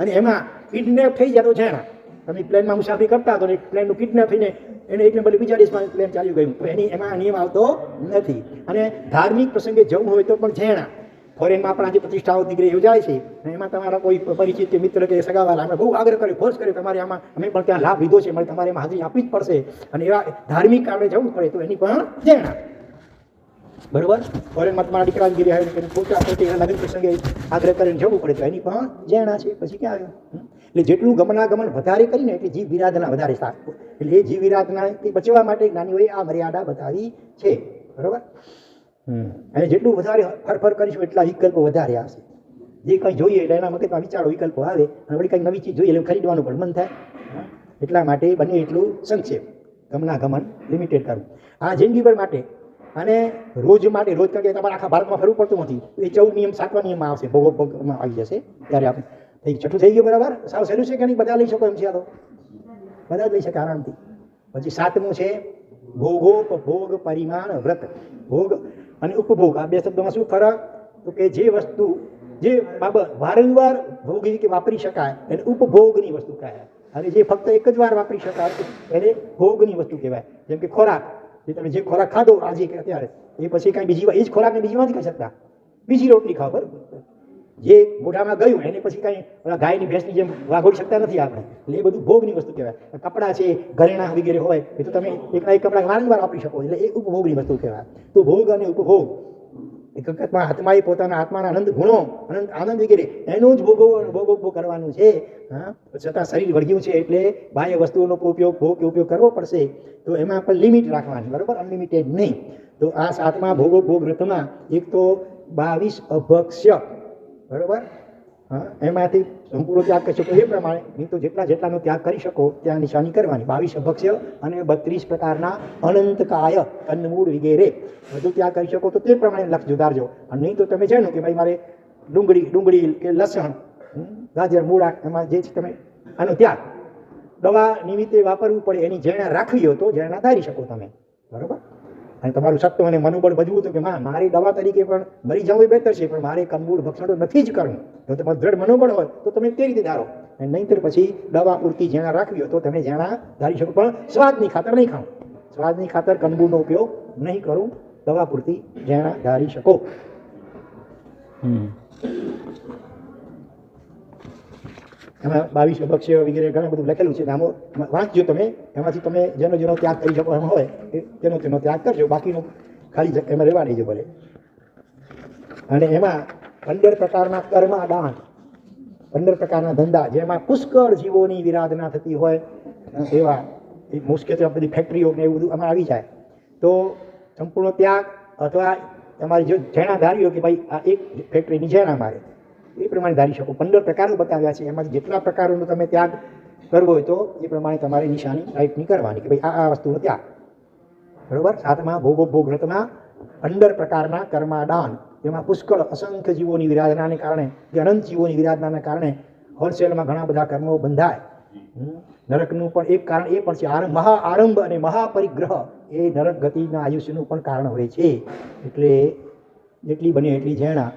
અને એમાં કિડનેપ થઈ જાય તો જાણા તમે પ્લેનમાં મુસાફરી કરતા તો પ્લેનનું કિડનેપ થઈને એને એક નંબર બીજા દેશમાં પ્લેન ચાલ્યું ગયું તો એમાં નિયમ આવતો નથી. અને ધાર્મિક પ્રસંગે જવું હોય તો પણ જેણા ફોરેનમાં આપણા જે પ્રતિષ્ઠાઓ દીકરી યોજાય છે અને એમાં તમારા કોઈ પરિચિત કે મિત્ર કે સગાવાલા આપણે બહુ આગ્રહ કરે, ફોર્સ કરે તમારે આમાં, અમે પણ ત્યાં લાભ લીધો છે, મારે તમારે એમાં હાજરી આપવી જ પડશે. અને એવા ધાર્મિક કારણે જવું પડે તો એની પણ જેણા, બરોબર. ફોરેનમાં તમારા દીકરા ગીરી આવે પોતા પોતે લગ્ન પ્રસંગે આગ્રહ કરીને જવું પડે તો એની પણ જેણા છે. પછી ક્યાં આવ્યું? એટલે જેટલું ગમનાગમન વધારે કરીને એટલે જીવ વિરાધના વધારે સારું. એટલે એ જીવ વિરાધનાથી બચવા માટે જ્ઞાનીઓએ આ મર્યાદા બતાવી છે, બરોબર. અને જેટલું વધારે ફરફર કરીશું એટલા વિકલ્પો વધારે આવશે. જે કંઈ જોઈએ એટલે એના મગજમાં વિચારો વિકલ્પો આવે અને વળી કંઈક નવી ચીજ જોઈએ એટલે ખરીદવાનું પણ મન થાય. એટલા માટે બને એટલું સંક્ષેપ, ગમનાગમન લિમિટેડ કરવું. આ જિંદગીભર માટે અને રોજ માટે રોજ કારણ કે તમારે આખા ભારતમાં ફરવું પડતું નથી એ 14 નિયમ 7મા નિયમમાં આવશે ભોગોમાં આવી જશે ત્યારે આપણે છઠ્ઠું થઈ ગયું બરાબર સાવ સહેલું છે કે નહીં બધા લઈ શકો એમ છે આ તો બધા જ લઈ શકે આરામથી પછી 7મું છે ભોગોપભોગ પરિમાણ વ્રત ભોગ અને ઉપભોગ આ બે શબ્દોમાં શું ફરક તો કે જે વસ્તુ જે બાબત વારંવાર ભોગવી કે વાપરી શકાય એને ઉપભોગની વસ્તુ કહેવાય અને જે ફક્ત એક જ વાર વાપરી શકાય એને ભોગની વસ્તુ કહેવાય જેમ કે ખોરાક જે તમે જે ખોરાક ખાધો આજે કે અત્યારે એ પછી કાંઈ બીજી એ જ ખોરાકને બીજી વાર નથી ખાઈ શકતા બીજી રોટલી ખાઓ બરાબર જે મોઢામાં ગયું એને પછી કાંઈ ગાયની ભેંસની જેમ વાગોડી શકતા નથી આપણે એટલે એ બધું ભોગની વસ્તુ કહેવાય કપડાં છે ઘરેણાં વગેરે હોય એ તો તમે એકના એક કપડાં વારંવાર વાપરી શકો એટલે એ ઉપભોગની વસ્તુ કહેવાય તો ભોગ અને ઉપભોગ હકીકતમાં આત્માએ પોતાના આત્માના આનંદ ગુણો આનંદ વગેરે એનું જ ભોગો કરવાનું છે હા છતાં શરીર વળગ્યું છે એટલે બાહ્ય વસ્તુઓનો ઉપયોગ કરવો પડશે તો એમાં પણ લિમિટ રાખવાની બરાબર અનલિમિટેડ નહીં તો આ 7મા ભોગ વ્રતમાં એક તો 22 અભક્ષ્ય બરાબર હા એમાંથી સંપૂર્ણ ત્યાગ કરી શકો એ પ્રમાણે નહીં તો જેટલાનો ત્યાગ કરી શકો ત્યાં નિશાની કરવાની 22 અભક્ષ્ય અને 32 પ્રકારના અનંતકાય કંદમૂળ વગેરે બધું ત્યાગ કરી શકો તો તે પ્રમાણે લક્ષ જુદારજો અને નહીં તો તમે જાણો કે ભાઈ મારે ડુંગળી કે લસણ ગાજર મૂળા એમાં જે છે તમે આનો ત્યાગ દવા નિમિત્તે વાપરવું પડે એની ઝેણા રાખવી હોય તો ઝેણા ધારી શકો તમે બરાબર અને તમારું સત્વ અને મનોબળ વધવું હતું કે મારી દવા તરીકે પણ મરી જવું એ બહેતર છે પણ મારે કંદમૂળ ભક્ષણ તો નથી જ કરવું જો તમારું દ્રઢ મનોબળ હોય તો તમે તે રીતે ધારો અને નહીંતર પછી દવા પૂરતી ઝેણા રાખવી હોય તો તમે ઝેણા ધારી શકો પણ સ્વાદની ખાતર નહીં ખાઓ સ્વાદની ખાતર કંદમૂળનો ઉપયોગ નહીં કરું દવા પૂરતી ઝેણા ધારી શકો એમાં 22 અભક્ષ્ય વગેરે ઘણું બધું લખેલું છે નામો વાંચજો તમે એમાંથી તમે જેનો ત્યાગ કરી શકો એમ હોય તેનો ત્યાગ કરજો બાકીનું ખાલી એમાં રહેવા દેજો ભલે અને એમાં 15 પ્રકારના કર્મદાન 15 પ્રકારના ધંધા જેમાં પુષ્કળ જીવોની વિરાધના થતી હોય એવા મુખ્યત્વે બધી ફેક્ટરીઓ ને એવું બધું આમાં આવી જાય તો સંપૂર્ણ ત્યાગ અથવા તમારી જો ઝેણા ધાર્યો કે ભાઈ આ એક ફેક્ટરીની ઝેણા મારે એ પ્રમાણે ધારી શકો 15 પ્રકારો બતાવ્યા છે એમાંથી જેટલા પ્રકારોનો તમે ત્યાગ કરવો હોય તો એ પ્રમાણે તમારે નિશાની ટાઈપની કરવાની કે ભાઈ આ વસ્તુનો ત્યાગ બરોબર 7મા ભોગ વ્રતમાં 15 પ્રકારના કર્માદાન જેમાં પુષ્કળ અસંખ્ય જીવોની વિરાધનાને કારણે કે અનંત જીવોની વિરાધનાને કારણે હોલસેલમાં ઘણા બધા કર્મો બંધાય નરકનું પણ એક કારણ એ પણ છે મહા આરંભ અને મહાપરિગ્રહ એ નરક ગતિના આયુષ્યનું પણ કારણ હોય છે એટલે જેટલી બને એટલી ઝેણા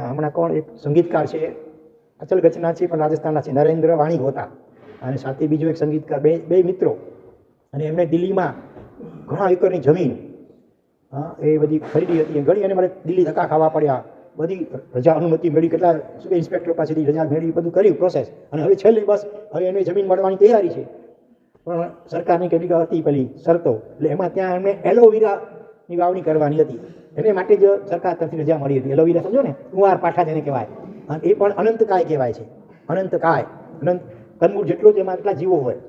હમણાં કોણ એક સંગીતકાર છે અચલ ગચના છે પણ રાજસ્થાનના છે નરેન્દ્ર વાણી ગોતા અને સાથે બીજો એક સંગીતકાર બે મિત્રો અને એમને દિલ્હીમાં ઘણા એકરની જમીન એ બધી ખરીદી હતી ઘણી અને મારે દિલ્હી ધક્કા ખાવા પડ્યા બધી રજા અનુમતિ મેળવી કેટલા શું ઇન્સ્પેક્ટર પાસેથી રજા મેળવી બધું કર્યું પ્રોસેસ અને હવે છેલ્લી બસ હવે એને જમીન મળવાની તૈયારી છે પણ સરકારની કેટલીક હતી પેલી શરતો એટલે એમાં ત્યાં એમને એલોવેરાની વાવણી કરવાની હતી એને માટે જ સરકાર તરફથી રજા મળી હતી એલોવેરા સમજો ને કુંવાર પાઠા જેને કહેવાય અને એ પણ અનંતકાય કહેવાય છે અનંતકાય અનંત કંદમૂળ જેટલો જ એમાં એટલા જીવો હોય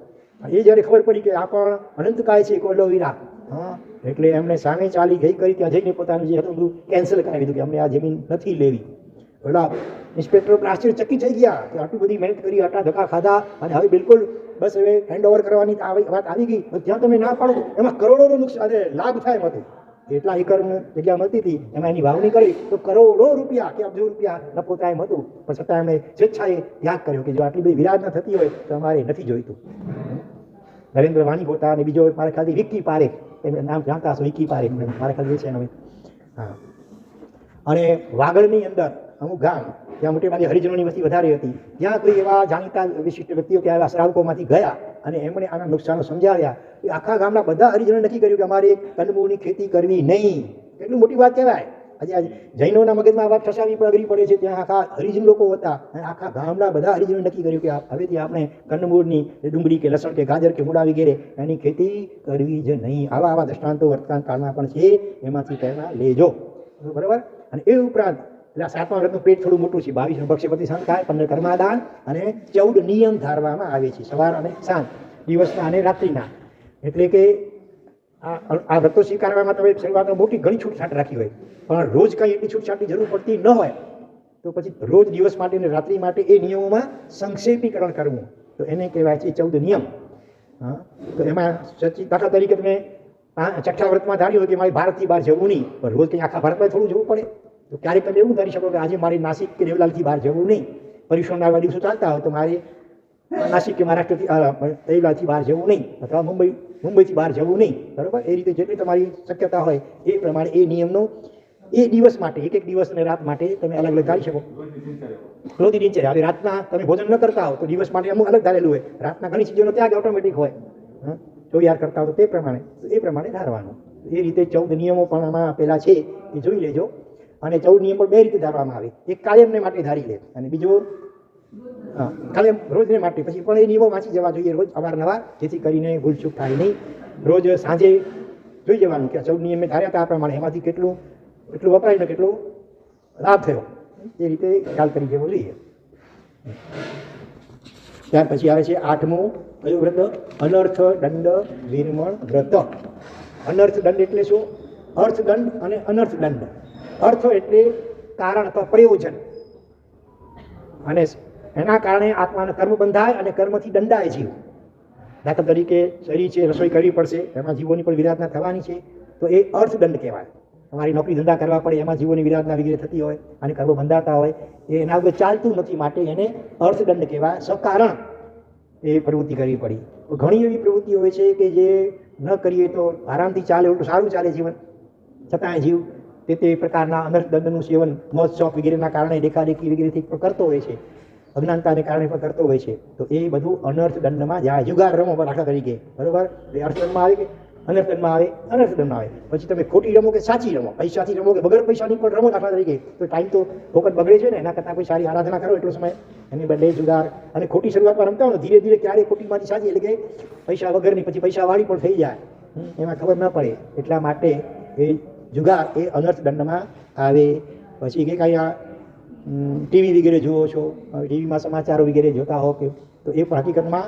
એ જ્યારે ખબર પડી કે આ પણ અનંતકાય છે એલોવેરા એટલે એમણે સામે ચાલી ગઈ કરી ત્યાં જઈને પોતાનું જે હતું બધું કેન્સલ કરાવી દીધું કે અમને આ જમીન નથી લેવી પેલા ઇન્સ્પેક્ટર આશ્ચર્યચકિત થઈ ગયા કે આટલી બધી મહેનત કરી આટલા ધક્કા ખાધા અને હવે બિલકુલ બસ હવે હેન્ડ ઓવર કરવાની વાત આવી ગઈ જ્યાં તમે ના પાડો એમાં કરોડોનું નુકસાન લાભ થાય એમ હતું એટલા એકર જગ્યા મળતી હતી એમાં એની વાવણી કરી તો કરોડો રૂપિયા કે અબજો રૂપિયા નફો થાય એમ હતું પણ છતાં એમણે સ્વેચ્છાએ ત્યાગ કર્યો કે જો આટલી બધી વિરાજ ન થતી હોય તો અમારે નથી જોઈતું નરેન્દ્ર વાણી ગોતા અને બીજો મારે ખ્યાલથી વિક્કી પારેખ એમને નામ જાણતા હશો વિક્કી પારેખ મારે ખ્યાલ છે એનો હા અને વાગડની અંદર અમુક ગામ ત્યાં મોટે ભાગે હરિજનોની વસ્તી વધારે હતી ત્યાં કોઈ એવા જાણીતા વિશિષ્ટ વ્યક્તિઓ ત્યાં એવા શ્રાવકોમાંથી ગયા અને એમણે આના નુકસાનો સમજાવ્યા એ આખા ગામના બધા હરિજનોએ નક્કી કર્યું કે અમારે કંદમૂળની ખેતી કરવી નહીં કેટલી મોટી વાત કહેવાય આજે જૈનોના મગજમાં વાત ઠસાવી પણ અઘરી પડે છે ત્યાં આખા હરિજન લોકો હતા અને આખા ગામના બધા હરિજનોએ નક્કી કર્યું કે હવેથી આપણે કંદમૂળની ડુંગળી કે લસણ કે ગાજર કે મૂળા વગેરે એની ખેતી કરવી જ નહીં આવા દ્રષ્ટાંતો વર્તમાન કાળમાં પણ છે એમાંથી પહેલા લેજો બરાબર અને એ ઉપરાંત એટલે 7મા વ્રતનું પેટ થોડું મોટું છે 22 ભક્ષ્યપતિ સંસ્થાય 15 કર્માદાન અને 14 નિયમ ધારવામાં આવે છે સવાર અને સાંજ દિવસના અને રાત્રિના એટલે કે આ વ્રતો સ્વીકારવામાં તમે શરૂઆતમાં મોટી ઘણી છૂટછાટ રાખી હોય પણ રોજ કંઈ એટલી છૂટછાટની જરૂર પડતી ન હોય તો પછી રોજ દિવસ માટે અને રાત્રિ માટે એ નિયમોમાં સંક્ષેપીકરણ કરવું તો એને કહેવાય છે 14 નિયમ તો એમાં દાખલા તરીકે તમે છઠ્ઠા વ્રતમાં ધાર્યું હોય કે મારે ભારતથી બહાર જવું નહીં, પણ રોજ કંઈ આખા ભારતમાં થોડું જવું પડે. તો ક્યારેક તમે એવું ધારી શકો કે આજે મારે નાસિક કે દેવલાલથી બહાર જવું નહીં, પરીક્ષણના આવા દિવસો ચાલતા હોય તો મારે નાસિક કે મહારાષ્ટ્રથી દેવલાલથી બહાર જવું નહીં, અથવા મુંબઈથી બહાર જવું નહીં. બરાબર? એ રીતે જેટલી તમારી શક્યતા હોય એ પ્રમાણે એ નિયમનો એ દિવસ માટે એક એક દિવસ અને રાત માટે તમે અલગ અલગ ધારી શકો. રોજની દિનચર્યા. હવે રાતના તમે ભોજન ન કરતા હો તો દિવસ માટે અમુક અલગ ધારેલું હોય. રાતના ઘણી ચીજોનો ત્યાગ ઓટોમેટિક હોય. ચોવિહાર કરતા હો તો એ પ્રમાણે ધારવાનું. એ રીતે 14 નિયમો પણ આમાં આપેલા છે, એ જોઈ લેજો. અને 14 નિયમ પણ બે રીતે ધારવામાં આવે. એક કાયમને માટે ધારી લે અને બીજો કાયમ રોજને માટે. પછી પણ એ નિયમો વાંચી જવા જોઈએ રોજ અવારનવાર, જેથી કરીને ભૂલચૂક થાય નહીં. રોજ સાંજે જોઈ જવાનું કે 14 નિયમ મેં ધાર્યા હતા આ પ્રમાણે, એમાંથી કેટલું વપરાય ને કેટલો લાભ થયો, એ રીતે ખ્યાલ કરી જવો જોઈએ. ત્યાર પછી આવે છે 8મું કયું વ્રત? અનર્થ દંડ વિરમણ વ્રત. અનર્થ દંડ એટલે શું? અર્થ દંડ અને અનર્થ દંડ. અર્થ એટલે કારણ અથવા પ્રયોજન, અને એના કારણે આત્માને કર્મ બંધાય અને કર્મથી દંડાય જીવ. દાખલા તરીકે શરીર છે, રસોઈ કરવી પડશે, એમાં જીવોની પણ વિરાધના થવાની છે, તો એ અર્થ દંડ કહેવાય. તમારી નોકરી ધંધા કરવા પડે, એમાં જીવોની વિરાધના વગેરે થતી હોય અને કર્મો બંધાતા હોય, એના વગર ચાલતું નથી, માટે એને અર્થદંડ કહેવાય. સકારણ એ પ્રવૃત્તિ કરવી પડી. ઘણી એવી પ્રવૃત્તિઓ હોય છે કે જે ન કરીએ તો આરામથી ચાલે, ઉલટું સારું ચાલે જીવન, છતાંય જીવ તે પ્રકારના અનર્થદંડનું સેવન મોજ શોખ વગેરેના કારણે દેખાદેખી વગેરેથી પણ કરતો હોય છે, અજ્ઞાનતાને કારણે પણ કરતો હોય છે. તો એ બધું અનર્થદંડમાં જાય. જુગાર રમો દાખલા તરીકે, બરોબર? એ અર્થદંડમાં આવે કે અનર્થદંડમાં આવે? અનર્થદંડમાં આવે. પછી તમે ખોટી રમો કે સાચી રમો, પૈસાથી રમો કે વગર પૈસાની પણ રમો દાખલા તરીકે, તો ટાઈમ તો ફોકટ બગડે છે ને. એના કરતાં કોઈ સારી આરાધના કરો એટલો સમય, એની બદલે જુગાર. અને ખોટી શરૂઆતમાં રમતા હોય ને, ધીરે ધીરે ક્યારે ખોટીમાંથી સાચી, એટલે કે પૈસા વગરની, પછી પૈસાવાળી પણ થઈ જાય, એમાં ખબર ન પડે. એટલા માટે એ જુગાર એ અનર્થદંડમાં આવે. પછી કે કાંઈ આ ટીવી વગેરે જુઓ છો, ટીવીમાં સમાચારો વગેરે જોતા હો કે, તો એ પણ હકીકતમાં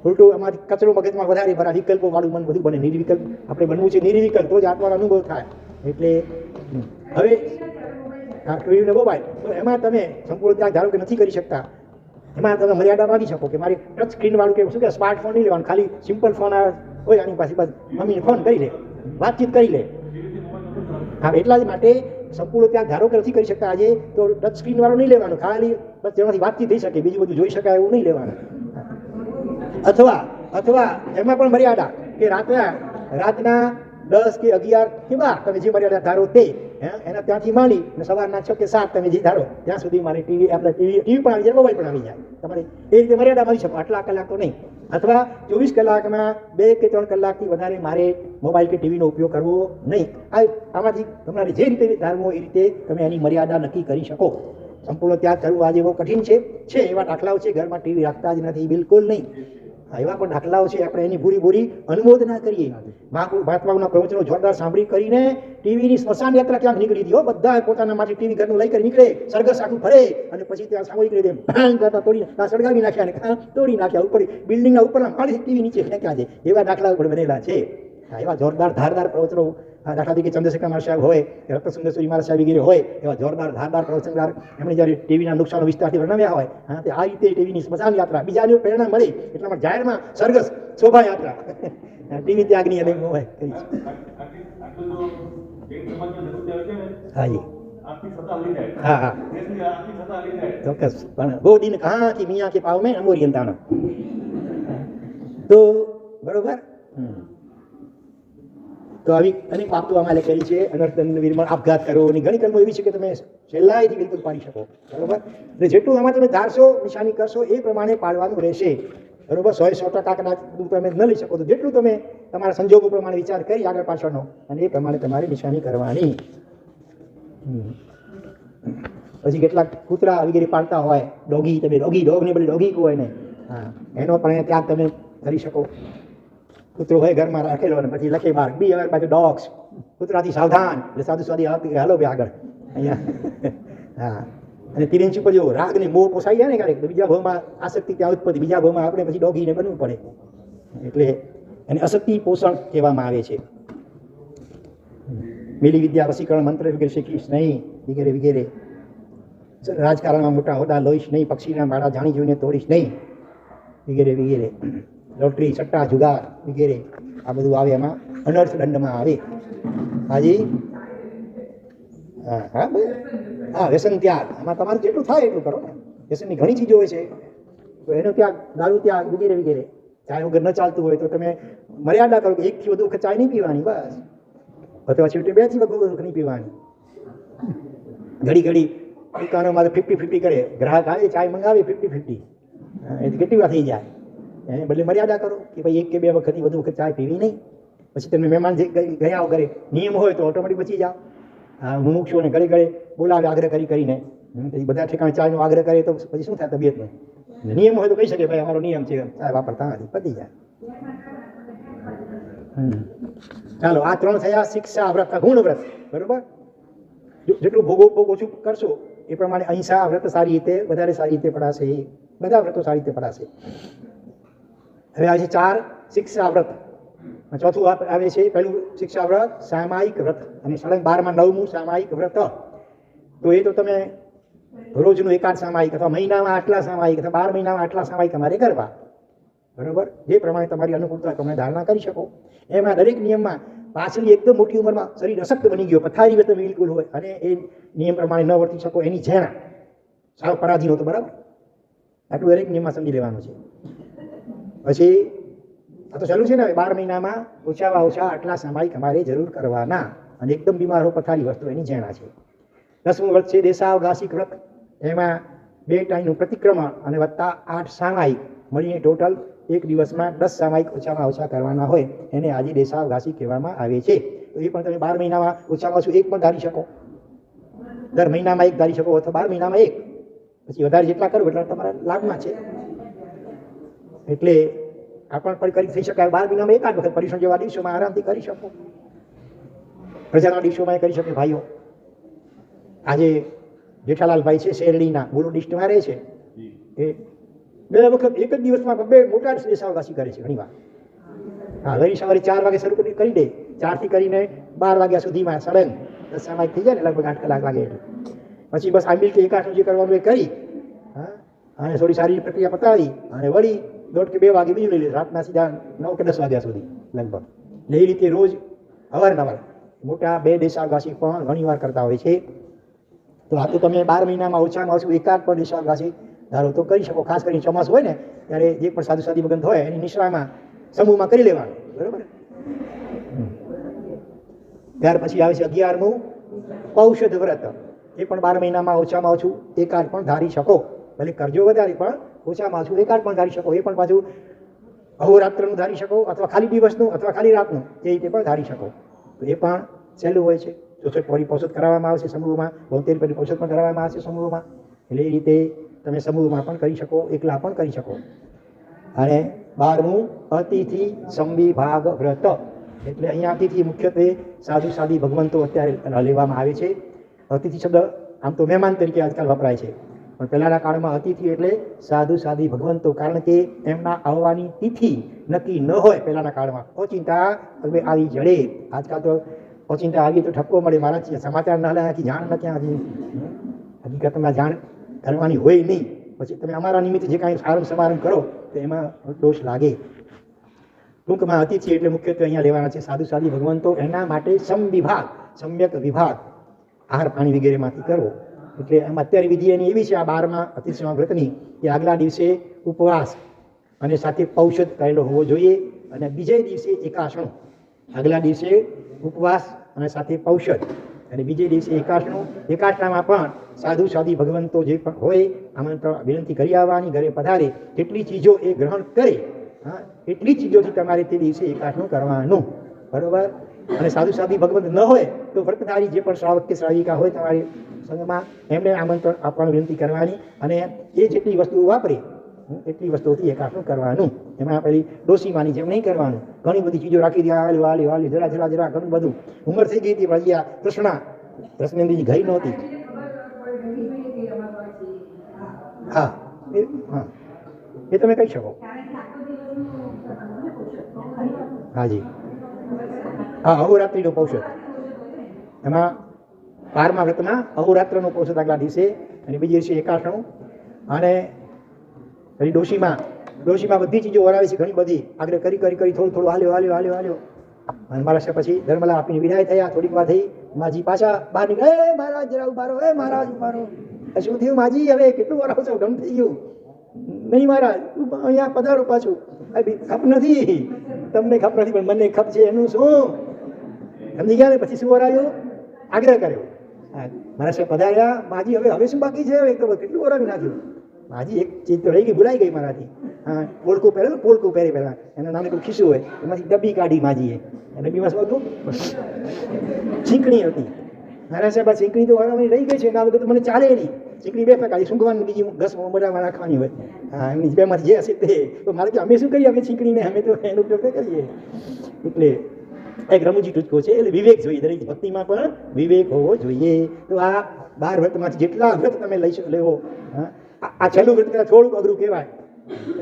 ઉલટું અમારી કચરો મગજમાં વધારે ભરા, વિકલ્પો વાળું મન બધું બને. નિર્વિકલ્પ આપણે બનવું છે, નિર્વિકલ્પ તો જ આત્માનો અનુભવ થાય. એટલે હવે ટીવી ને મોબાઈલ, તો એમાં તમે સંપૂર્ણ ત્યાગ ધારો કે નથી કરી શકતા, એમાં તમે મર્યાદા માંગી શકો કે મારી ટચ સ્ક્રીન વાળું કે શું કે સ્માર્ટફોન નહીં લેવાનું, ખાલી સિમ્પલ ફોન હોય આની પાસે, બસ મમ્મીને ફોન કરી લે, વાતચીત કરી લે. હા, એટલા જ માટે સંપૂર્ણ ત્યાગ ધારો કે નથી કરી શકતા આજે, તો ટચ સ્ક્રીન વાળું નહીં લેવાનું, ખાલી બસ તેમાંથી વાતચીત થઈ શકે, બીજું બધું જોઈ શકાય એવું નહીં લેવાનું. અથવા એમાં પણ મર્યાદા કે રાતના 10 કે 11 કે 12 તમે જે મર્યાદા ધારો તે, એના ત્યાંથી માંડી અને સવારના 6 કે 7 તમે જે ધારો ત્યાં સુધી મારે ટીવી પણ આવી જાય, મોબાઈલ પણ આવી જાય. તમારે એ રીતે મર્યાદા મારી શકો, આટલા કલાક તો નહીં. અથવા 24 કલાકમાં 2 કે 3 કલાકથી વધારે મારે મોબાઈલ કે ટીવીનો ઉપયોગ કરવો નહીં. આમાંથી તમારે જે રીતે ધારવો એ રીતે તમે એની મર્યાદા નક્કી કરી શકો. સંપૂર્ણ ત્યાગ કરવું આજે બહુ કઠિન છે. એવા દાખલાઓ છે, ઘરમાં ટીવી રાખતા જ નથી, બિલકુલ નહીં. એવા પણ દાખલાઓ છે, આપણે એની પૂરી અનુમોદના કરીએ. મહાત્માઓના પ્રવચનો જોરદાર સાંભળી કરીને ટીવીની સ્મશાન યાત્રા ક્યાંક નીકળી હતી. બધા પોતાના માટે ટીવી ઘરનું લઈ કરી નીકળે, સરઘસ આખું ફરે અને પછી ત્યાં સામૂહિક રીતે સળગાવી નાખ્યા અને તોડી નાખ્યા. ઉપર બિલ્ડિંગના ઉપરના માળે ટીવી નીચે ફેંક્યા છે. એવા દાખલાઓ પણ બનેલા છે. એવા જોરદાર ધારદાર પ્રવચનો, દાખલા તરીકે ચંદ્રશેખર મહારાજ સાહેબ હોય, રત્નસુંદરસુરી મહારાજ સાહેબ વગેરે હોય, એવા જોરદાર ધારદાર પ્રવચનકાર એમણે જ્યારે ટીવીના નુકસાનો વિસ્તારથી વર્ણવ્યા હોય, તે આ રીતે ટીવીની સ્મશાન યાત્રા, બીજાની પ્રેરણા મળે એટલામાં જાહેરમાં સરઘસ શોભાયાત્રા ટીવી ત્યાગની અને હોય કરી છે. હાજી, હા, ચોક્કસ. પણ બહુ દિન કહા કે મિયા કે પાવ મેં અમોરિયંતાનો, તો બરોબર. તો આવી અનેક બાબતો આમાં લખેલી છે. અનર્થદંડ વિરમણ, આપઘાત કરો, ની ઘણી કર્મો એવી છે કે તમે સહેલાઈથી બિલકુલ પાડી શકો. બરોબર? એટલે જેટલું આમાં તમે ધારશો, નિશાની કરશો, એ પ્રમાણે પાડવાનું રહેશે. બરોબર? 100% તમે ન લઈ શકો, તો જેટલું તમે તમારા સંજોગો પ્રમાણે વિચાર કરી આગળ પાછળનો, અને એ પ્રમાણે તમારે નિશાની કરવાની. પછી કેટલાક કૂતરા વગેરે પાડતા હોય, ડોગી, તમે ડોગને બદલે ડોગી કહો એને, હા, એનો પણ ત્યાગ તમે કરી શકો. કૂતરો હોય ઘરમાં રાખેલો અને પછી લખે બહાર બી હવે પાછું ડોગ્સ, કૂતરાથી સાવધાન, એટલે સાધુ સ્વાદી હાલો ભાઈ આગળ અહીંયા. હા, અને તિરંચી પર જો રાગ ને મોહ પોસાઈ જાય ને ક્યારેક, તો બીજા ભાવમાં આસક્તિ ત્યાં ઉત્પત્તિ, બીજા ભાવમાં આપણે પછી ડોગીને બનવું પડે. એટલે એને અશક્તિ પોષણ કહેવામાં આવે છે. મેલી વિદ્યા, વસીકરણ, મંત્ર વગેરે શીખીશ નહીં, વગેરે વગેરે. રાજકારણમાં મોટા હોદ્દા લોહીશ નહીં, પક્ષીના માળા જાણી જોઈને તોડીશ નહીં, વગેરે વગેરે. લોટરી, સટ્ટા, જુગાર વગેરે આ બધું આવે એમાં. અનર્થ દંડમાં આવે. હાજી હા હા હા વ્યસન ત્યાગ, આમાં તમારું જેટલું થાય એટલું કરો ને. વ્યસનની ઘણી ચીજો હોય છે, તો એનો ત્યાગ, દારૂ ત્યાગ વગેરે વગેરે. ચાય વગર ન ચાલતું હોય તો તમે મર્યાદા કરો કે 1 થી વધુ વખત ચાય નહીં પીવાની, બસ. અથવા છેવટે 2 થી વધુ વખત નહીં પીવાની. ઘડી ઘડી દુકાનોમાં તો 50-50 કરે, ગ્રાહક આવે ચાય મંગાવે 50-50, એથી કેટલી વાર થઈ જાય. એને બદલે મર્યાદા કરો કે ભાઈ 1 કે 2 વખતથી વધુ વખત ચાય પીવી નહીં. પછી તમે મહેમાન જે ગયા કરે, નિયમ હોય તો ઓટોમેટિક બચી જાઓ. હું મૂકશો ને ઘડી ઘડી બોલાવે આગ્રહ કરીને, બધા ઠેકાણે ચાયનો આગ્રહ કરે તો પછી શું થાય તબિયતનો. નિયમ હોય તો કહી શકે ભાઈ અમારો નિયમ છે, ચાય વાપરતા નથી, પતી જાય. ચાલો, આ 3 થયા શિક્ષા વ્રત, ગુણ વ્રત. બરોબર, જેટલું ભોગ ઓછું કરશો એ પ્રમાણે અહિંસા વ્રત સારી રીતે વધારે સારી રીતે પડાશે, બધા વ્રતો સારી રીતે પડાશે. હવે આ છે 4 શિક્ષા વ્રત. ચોથું આવે છે પહેલું શિક્ષા વ્રત સામાયિક વ્રત, અને સળંગ 12માં 9મું સામાયિક વ્રત. તો એ તો તમે રોજનું એકાદ સામાયિક અથવા મહિનામાં આટલા સામાયિક અથવા 12 મહિનામાં આટલા સામાયિક તમારે કરવા. બરોબર, જે પ્રમાણે તમારી અનુકૂળતા તમે ધારણા કરી શકો. એમાં દરેક નિયમમાં પાછલી એકદમ મોટી ઉંમરમાં શરીર અશક્ત બની ગયો, પથારી વખતે બિલકુલ હોય અને એ નિયમ પ્રમાણે ન વર્તી શકો, એની ઝેણા સાવ પરાધીન હતો. બરાબર, આટલું દરેક નિયમમાં સમજી લેવાનું છે. પછી આ તો ચાલુ છે ને, 12 મહિનામાં ઓછામાં ઓછા આટલા સામાયિક અમારે જરૂર કરવાના, અને એકદમ બીમાર હો પથારી વસ્તુ એની ઝેણા છે. 10મું વ્રત છે દેશાવકાશિક વ્રત. એમાં 2 ટાઈમનું પ્રતિક્રમણ અને વત્તા 8 સામાયિક મળીને ટોટલ એક દિવસમાં 10 સામાયિક ઓછામાં ઓછા કરવાના હોય, એને આજે દેશાવકાશી કહેવામાં આવે છે. તો એ પણ તમે 12 મહિનામાં ઓછામાં ઓછું 1 પણ ધારી શકો, દર મહિનામાં 1 ધારી શકો, અથવા 12 મહિનામાં 1. પછી વધારે જેટલા કરો એટલા તમારા લાભમાં છે. એટલે આ પણ કરી થઈ શકાય. 12 મહિનામાં એકાદ વખત પરીક્ષણ જેવા દિવસોમાં આરામથી કરી શકો, પ્રજાના દિવસોમાં કરી શકે. ભાઈઓ, આજે જેઠાલાલભાઈ છે શેરડીના ગુરુ ડિસ્ટમાં રહે છે, એ 2 વખત એક જ દિવસમાં 2 મોટા દેશાવકાશી કરે છે ઘણી વાર. હા, વહેલી સવારે 4 વાગે શરૂ કરી દે, 4 થી કરીને 12 વાગ્યા સુધીમાં સળંગ 10 સામાયિક થઈ જાય ને, લગભગ 8 કલાક લાગે એટલે. પછી બસ આંબીલ કે એકાશનું જે કરવાનું એ કરી, હા, અને થોડી સારી પ્રક્રિયા પતાવી અને વળી 1:30 કે 2 વાગે બીજું લઈ લે, રાતના સીધા 9 કે 10 વાગ્યા સુધી લગભગ. એટલે એ રીતે રોજ અવારનવાર મોટા 2 દેશાવકાશી પણ ઘણી વાર કરતા હોય છે. તો આ તો તમે 12 મહિનામાં ઓછામાં ઓછું એકાદ પણ દેશાવકાશી ધારો તો કરી શકો. ખાસ કરીને ચોમાસું હોય ને ત્યારે જે પણ સાધુ સાધી ભગત હોય એની નિશ્રામાં સમૂહમાં કરી લેવાનું. બરોબર. ત્યાર પછી આવે છે 11મું પૌષધ વ્રત. એ પણ 12 મહિનામાં ઓછામાં ઓછું એકાદ પણ ધારી શકો. ભલે કરજો વધારે, પણ ઓછામાં ઓછું એકાદ પણ ધારી શકો. એ પણ પાછું અહોરાત્રનું ધારી શકો, અથવા ખાલી દિવસનું અથવા ખાલી રાતનું, એ રીતે પણ ધારી શકો. તો એ પણ સહેલું હોય છે. 64 પરિપોષિત કરાવવામાં આવશે સમૂહમાં, 72 પરિપોષિત પણ કરાવવામાં આવશે સમૂહમાં. એટલે એ રીતે તમે સમૂહમાં પણ કરી શકો, એકલા પણ કરી શકો. અને 12મું અતિથિ સંવિભાગ વ્રત. એટલે અહીંયા અતિથિ મુખ્યત્વે સાધુ સાધી ભગવંતો અત્યારે લેવામાં આવે છે. અતિથિ શબ્દ આમ તો મહેમાન તરીકે આજકાલ વપરાય છે, પણ પહેલાના કાળમાં અતિથિ એટલે સાધુ સાધી ભગવંતો, કારણ કે એમના આવવાની તિથિ નક્કી ન હોય પહેલાના કાળમાં. ઓચિંતા હવે આવી જડે. આજકાલ તો ઓચિંતા આવી તો ઠપકો મળે, મારા સમાચાર ના લે, જાણ ન ક્યાં હજી હકીકતમાં જાણ કરવાની હોય નહીં. પછી તમે અમારા નિમિત્તે જે કાંઈ સારું સમારંભ કરો તો એમાં દોષ લાગે. ટૂંકમાં અતિથિ એટલે મુખ્યત્વે અહીંયા લેવાના છે સાધુ સાધી ભગવંતો. એના માટે સમવિભાગ, સમ્યક વિભાગ આહાર પાણી વગેરેમાંથી કરવો. એટલે એમાં અત્યારે વિધિ એની એવી છે આ 12મા અતિથિ વ્રતની, કે આગલા દિવસે ઉપવાસ અને સાથે પૌષધ કરેલો હોવો જોઈએ, અને બીજે દિવસે એકાશણું. આગલા દિવસે ઉપવાસ અને સાથે પૌષધ, અને બીજે દિવસે એકાશણું. એકાશણામાં પણ સાધુ સાધી ભગવંતો જે પણ હોય આમંત્રણ વિનંતી કરી આવવાની, ઘરે પધારે, કેટલી ચીજો એ ગ્રહણ કરે, હા, એટલી ચીજોથી તમારે તે દિવસે એકાશણું કરવાનું. બરોબર. અને સાધુ સાધી ભગવંત ન હોય તો વ્રતધારી જે પણ શ્રાવક કે શ્રાવિકા હોય તમારી સંઘમાં, એમને આમંત્રણ આપવાની વિનંતી કરવાની, અને એ જેટલી વસ્તુઓ વાપરે એટલી વસ્તુઓથી એકાશણું કરવાનું. એમાં પેલી ડોસીમાની જેમ નહીં કરવાનું, ઘણી બધી ચીજો રાખી દે, વાલી જરા ઘણું બધું. ઉંમર થઈ ગઈ હતી પણ કૃષ્ણેન્દ્રજી ઘઈ નહોતી. હા, એ તમે કહી શકો. હાજી, હા, અહોરાત્રિનો પૌષધ. એમાં 12મા વ્રતમાં અહોરાત્રનો પૌષધ આગલા દિવસે, અને બીજે દિવસે એકાશણું. અને પછી ડોશીમાં બધી ચીજો વરાવે છે, ઘણી બધી આગ્રહ કરી થોડું હાલ્યો. અને મારા પછી ધર્મલા આપીને વિદાય થયા. થોડીક વાર થઈ, માજી પાછા બહાર નીકળ્યા, "એ મહારાજ જરા ઉભા રહો, એ મહારાજ ઉભા રહો." શું થયું માજી? હવે કેટલું વાર આવશો? ગમ થઈ ગયું. નહીં મહારાજ, અહીંયા પધારો પાછું. ખપ નથી, તમને ખપ નથી, પણ મને ખપ છે. એનું શું સમજી ગયા ને? પછી શું વરાયું? આગ્રહ કર્યો. મારા સાહેબ પધાર્યા. માજી હવે શું બાકી છે? હવે કેટલું વરાવી નાખ્યું. માજી એક ચીજ તો રહી ગઈ, ભૂલાઈ ગઈ મારાથી. હા, પોલકું પહેરેલું, પોલકું પહેરી પહેલાં એના નામે કોઈ ખિસ્સું હોય, એમાંથી ડબ્બી કાઢી માજીએ. અને ડબ્બીમાં શું હતું? છીંકણી હતી. મારા સાહેબ આ છીંકણી તો વરાવાની રહી ગઈ છે, એના વગર તો મને ચાલે નહીં. છીંકણી બે પ્રકારની, સૂંઘવાની, બીજી ઘસ મોઢામાં રાખવાની હોય. હા, એમની બેમાંથી જે હશે તે. તો મારે કે અમે શું કરીએ? અમે છીંકણીને અમે તો એનો ઉપયોગ કરીએ. એટલે એક રમૂજી ટૂચકો છે. એટલે વિવેક જોઈએ, દરેક ભક્તિમાં પણ વિવેક હોવો જોઈએ. તો આ 12 વ્રતમાંથી જેટલા વ્રત તમે લેવો, આ છેલ્લું વ્રત કરતાં થોડુંક અઘરું કહેવાય,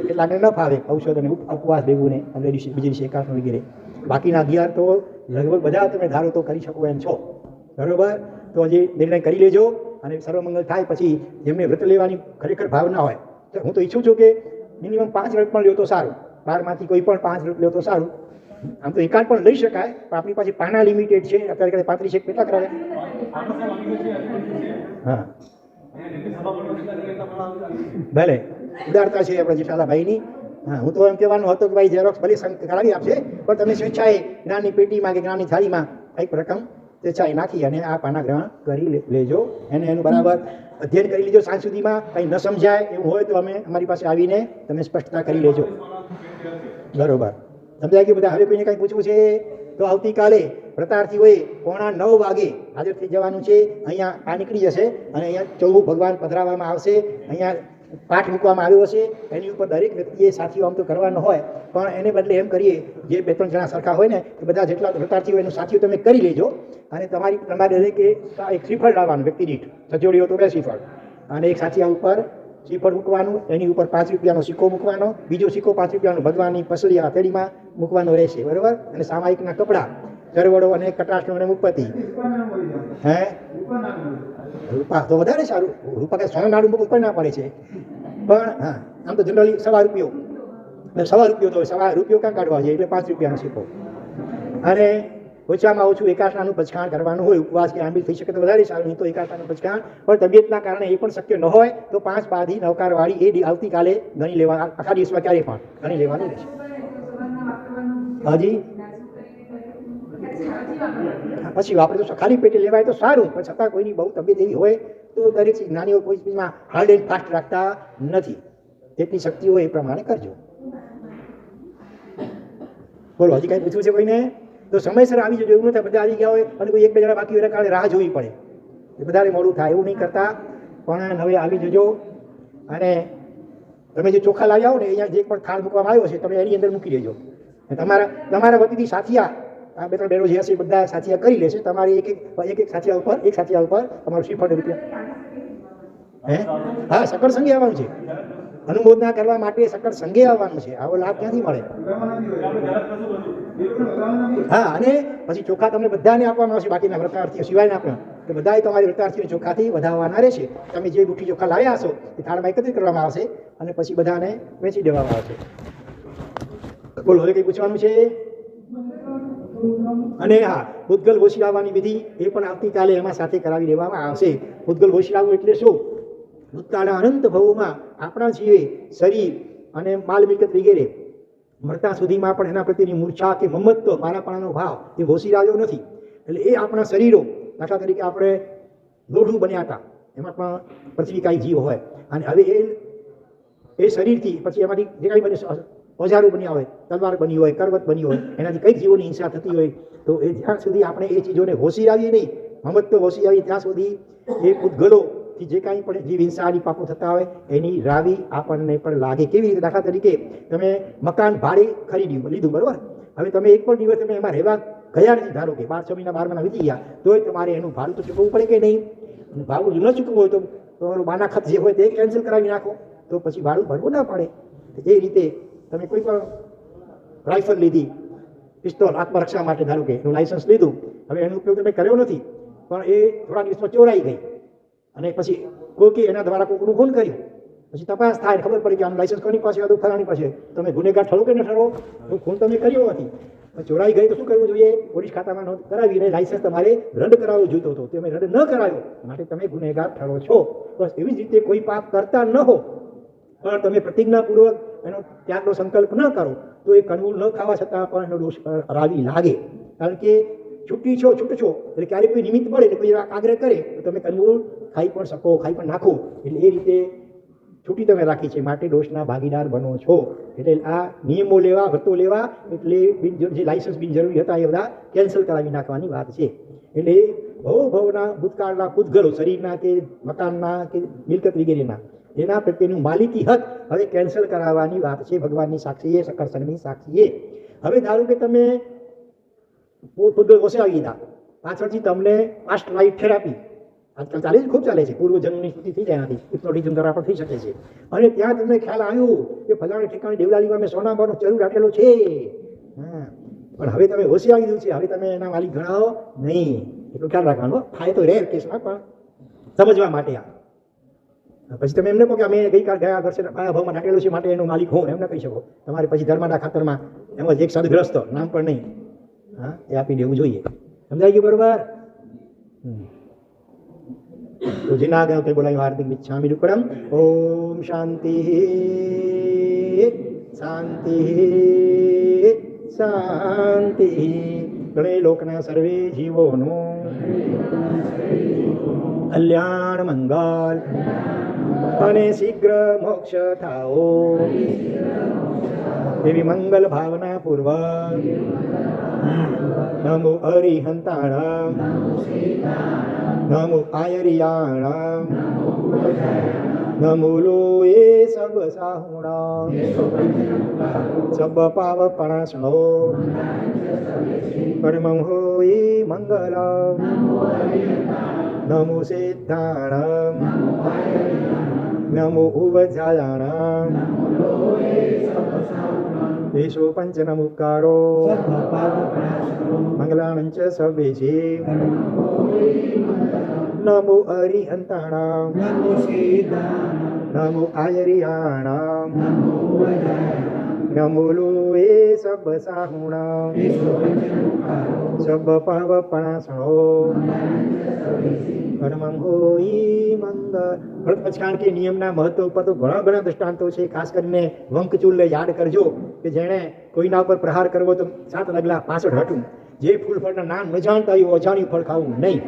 કેટલાને ન ફાવે ઔષધ અને ઉપવાસ દેવું ને અને બીજી દિવસે એકાદનો વગેરે. બાકીના 11 તો લગભગ બધા તમે ધારો તો કરી શકો એમ છો, બરોબર? તો હજી નિર્ણય કરી લેજો. અને સર્વમંગલ થાય પછી જેમને વ્રત લેવાની ખરેખર ભાવ ના હોય, તો હું તો ઈચ્છું છું કે મિનિમમ 5 વ્રત પણ લ્યો તો સારું. 12માંથી કોઈ પણ 5 વ્રત લ્યો તો સારું. આમ તો એકાદ પણ લઈ શકાય, પણ આપણી પાસે પાના લિમિટેડ છે. અત્યારે 35 કેટલા કરાવે? હા, ભલે ઉદારતા છે આપણા જેઠાલાભાઈની. હા, હું તો એમ કહેવાનું હતું કે ભાઈ ઝેરોક્સ ભલે કરાવી આપશે, પણ તમે સ્વેચ્છાએ જ્ઞાનની પેટીમાં કે જ્ઞાનની થાળીમાં કંઈક રકમ સ્વેચ્છાએ નાખી અને આ પાના ગ્રહણ કરી લેજો. એનું બરાબર અધ્યયન કરી લેજો. સાંજ સુધીમાં કંઈ ન સમજાય એવું હોય તો અમારી પાસે આવીને તમે સ્પષ્ટતા કરી લેજો. બરોબર, સમજાય ગયું બધા? હવે કોઈને કંઈ પૂછવું છે તો આવતીકાલે વ્રતાર્થીઓએ 9:15 વાગે હાજર થઈ જવાનું છે. અહીંયા આ નીકળી જશે અને અહીંયા 14 ભગવાન પધરાવવામાં આવશે. અહીંયા પાઠ મૂકવામાં આવ્યો હશે. એની ઉપર દરેક વ્યક્તિએ સાથીઓ આમ તો કરવાનો હોય, પણ એને બદલે એમ કરીએ, જે 2-3 જણા સરખા હોય ને એ બધા જેટલા વ્રતાર્થીઓ એનું સાથીઓ તમે કરી લેજો. અને તમારે દરેકે એક શ્રીફળ લાવવાનું, વ્યક્તિ દીઠ. સજોડીઓ તો 2 શ્રીફળ, અને એક સાથીયા ઉપર શ્રીફળ મૂકવાનું. એની ઉપર 5 રૂપિયાનો સિક્કો મૂકવાનો, બીજો સિક્કો 5 રૂપિયાનો ભગવાનની પસલી હથેળીમાં મૂકવાનો રહેશે, બરોબર? અને સામાયિકના કપડાં, ચરવડો અને કટાશનો અને મુપતિ. હે, રૂપા તો વધારે સારું. રૂપા કે સોના નાડું ઉપર ના પડે છે, પણ હા આમ તો જનરલી ₹1.25 ₹1.25 તો ₹1.25 ક્યાં કાઢવા છે? એટલે 5 રૂપિયાનો સિક્કો. અને ઓછામાં ઓછું એકાદનાનું પચખાણ કરવાનું હોય. ઉપવાસ કે આંબીલ થઈ શકે તો વધારે સારું, નહીં તો એકાદનાનું પચખાણ. પણ તબિયતના કારણે એ પણ શક્ય ન હોય તો 5 બાધી નવકારવાળી એ આવતીકાલે ગણી લેવા, આખા દિવસમાં ક્યારેય પણ ગણી લેવાની રહેશે. હજી પછી આપણે તો ખાલી પેટે લેવાય તો સારું, પણ છતાં કોઈની બહુ તબિયત એવી હોય તો દરેક જ્ઞાનીઓ કોઈ ચીજમાં હાર્ડ એન્ડ ફાસ્ટ રાખતા નથી. જેટલી શક્તિ હોય એ પ્રમાણે કરજો. બોલો, હજી કાંઈ પૂછવું છે કોઈને? તો સમયસર આવી જજો. એવું નથી બધા આવી ગયા હોય અને કોઈ 1-2 જણા બાકી હોય કારણે રાહ જોવી પડે, એ બધાને મોડું થાય. એવું નહીં કરતા, પણ હવે આવી જજો. અને તમે જે ચોખા લાવ્યા હો ને, અહીંયા જે પણ થાળ મૂકવામાં આવ્યો છે તમે એની અંદર મૂકી દેજો. તમારા વતીથી સાથિયા, આ 2-3 બહેનો જે હશે બધા સાથિયા કરી લેશે. તમારી એક સાથિયા ઉપર તમારું શ્રીફળ રૂપિયા. હે, હા, સકળ સંઘે આવવાનું છે. અનુમોદના કરવા માટે સકળ સંઘે આવવાનું છે. આવો લાભ ક્યાંથી મળે? હા, અને પછી ચોખા તમને બધાને આપવામાં આવશે, બાકીના વ્રતાર્થીઓ સિવાયના પણ. તો બધાએ તમારી વ્રતાર્થીઓ ચોખાથી વધાવવાના રહેશે. તમે જે મુઠ્ઠી ચોખા લાવ્યા હશો એ થાળમાં એકત્રિત કરવામાં આવશે અને પછી બધાને વેચી દેવામાં આવશે. બોલો, હવે કંઈ પૂછવાનું છે? અને હા, ભૂતગલ હોશિયારવાની વિધિ એ પણ આવતીકાલે એમાં સાથે કરાવી દેવામાં આવશે. ભૂતગલ હોશિયારવું એટલે શું? ભૂતકાળના અનંત ભવોમાં આપણા જીવે શરીર અને માલ મિલકત વગેરે મરતા સુધીમાં પણ એના પ્રત્યેની મૂર્છા કે મમત્વ, પારાપણાનો ભાવ એ હોશિયાર્યો નથી. એટલે એ આપણા શરીરો, દાખલા તરીકે આપણે લોઢું બન્યા હતા, એમાં પણ પૃથ્વીકાય જીવ હોય, અને હવે એ શરીરથી પછી એમાંથી જે કાંઈ બને, ઓજારો બન્યા હોય, તલવાર બની હોય, કરવત બની હોય, એનાથી કઈ જીવોની હિંસા થતી હોય, તો એ જ્યાં સુધી આપણે એ ચીજોને હોશિયારીએ નહીં, મમત્વ હોશિયારી, ત્યાં સુધી એ પૂતગલોથી જે કાંઈ પણ જીવ હિંસાની પાપો થતા હોય એની રાવી આપણને પણ લાગે. કેવી રીતે? દાખલા તરીકે તમે મકાન ભાડે ખરીદ્યું, લીધું, બરાબર? હવે તમે એક પણ દિવસ તમે એમાં રહેવા ગયા નથી, ધારો કે 12 મહિના 12 મહિના વીતી ગયા, તોય તમારે એનું ભાડું તો ચૂકવવું પડે કે નહીં? ભાડું ન ચૂકવવું હોય તો તમારું બાના ખત જે હોય તે કેન્સલ કરાવી નાખો, તો પછી ભાડું ભરવું ના પડે. એ રીતે તમે કોઈ પણ રાઇફલ લીધી, પિસ્તોલ આત્મરક્ષા માટે ધારો કે એનું લાયસન્સ લીધું, હવે એનો ઉપયોગ તમે કર્યો નથી, પણ એ થોડા દિવસમાં ચોરાઈ ગઈ અને પછી કોઈ એના દ્વારા કોઈનું ખૂન કર્યું, પછી તપાસ થાય, ખબર પડી કે આનું લાયસન્સ કોની પાસે હતું, ફલાણી પાસે, તમે ગુનેગાર ઠરો કે ન ઠરો? ખૂન તમે કર્યો નથી, ચોરાઈ ગઈ તો શું કરવું જોઈએ? પોલીસ ખાતામાં નોંધ કરાવીને લાયસન્સ તમારે રદ કરાવવો જોઈતો હતો, તમે રદ ન કરાવ્યો, માટે તમે ગુનેગાર ઠરો છો. બસ એવી જ રીતે કોઈ પાપ કરતા ન હો પણ તમે પ્રતિજ્ઞાપૂર્વક એનો ત્યાગનો સંકલ્પ ન કરો તો એ કંદમૂળ ન ખાવા છતાં પણ એનો દોષ કરાવી લાગે. કારણ કે છૂટ છો એટલે ક્યારેક કોઈ નિમિત્ત મળે ને કોઈ આગ્રહ કરે તો તમે કંદમૂળ ખાઈ પણ શકો, ખાઈ પણ નાખો. એટલે એ રીતે છૂટી તમે રાખી છે, માટે દોષના ભાગીદાર બનો છો. એટલે આ નિયમો લેવા, વ્રતો લેવા એટલે જે લાયસન્સ બિનજરૂરી હતા એ બધા કેન્સલ કરાવી નાખવાની વાત છે. એટલે ભવના ભૂતકાળના પૂતગલો શરીરના કે મકાનના કે મિલકત વગેરેના એના પ્રત્યેનું માલિકી હક હવે કેન્સલ કરાવવાની વાત છે. ભગવાનની સાક્ષીએ, શકરસંઘની સાક્ષીએ. હવે ધારો કે તમે પૂતગલ ઓછાવી દીધા, પાછળથી તમને પાસ્ટ લાઈફ થેરાપી આજકાલ ચાલે છે, ખૂબ ચાલે છે, પૂર્વજન્મની સ્મૃતિ થઈ જાય નથી, હિપ્નોટિઝમ દ્વારા પણ થઈ શકે છે. અને ત્યાં તમને ખ્યાલ આવ્યો કે ફલાણા ઠેકાણે દેવલાલીમાં મેં સોનામાંનો ચરૂ રાખેલો છે, પણ હવે તમે હોશિયાર લીધું છે, હવે તમે એના માલિક ગણાવો નહીં. એટલું ખ્યાલ રાખવાનો. થાય તો રેર કેસમાં પણ સમજવા માટે આ. પછી તમે એમ ન કહો કે અમે ગઈકાલ ગયા વર્ષે કયા ભાવમાં નાખેલું છે માટે એનો માલિક હું, એમ ન કહી શકો. તમારે પછી ધર્મના ખાતરમાં એમ જ એક સદગ્રસ્ત નામ પણ નહીં, હા, એ આપી દેવું જોઈએ. સમજાઈ ગયું બરોબર? તો જીનાગમ તે બોલાયું હાર્દિક મિચ્છામિ દુક્કડમ. ઓમ શાંતિ શાંતિ શાંતિ. ગણે લોકના સર્વે જીવોનું કલ્યાણ મંગલ અને શીઘ્ર મોક્ષ થાઓ એવી મંગલ ભાવના પૂર્વક નમો હરિહંતાણમ નમો આયરિયાણમ નમો લોએ સબ સાહુણામ સબ પાવપણાસણો પરમં હોય મંગલમ નમો સિદ્ધાણમ નમો ઉવજાયાણમ એસો પંચનમુકારો મંગલાણં ચ સર્વેશે નમો હરિહંતાણમ નમો આયરિયાણમ નમો લોએ સબ સાહુણામ સબ પાવપણાસણો પરમં હોય મંગલ. કારણ કે નિયમના મહત્વ ઉપર તો ઘણા દ્રષ્ટાંતો છે. ખાસ કરીને વંકચૂલને યાદ કરજો કે જેણે કોઈના ઉપર પ્રહાર કરવો તો 7 ડગલા પાછળ હટવું. જે ફૂલ ફળના નામ ન જાણતા હોય અજાણ્યું ફળ ખાવું નહીં.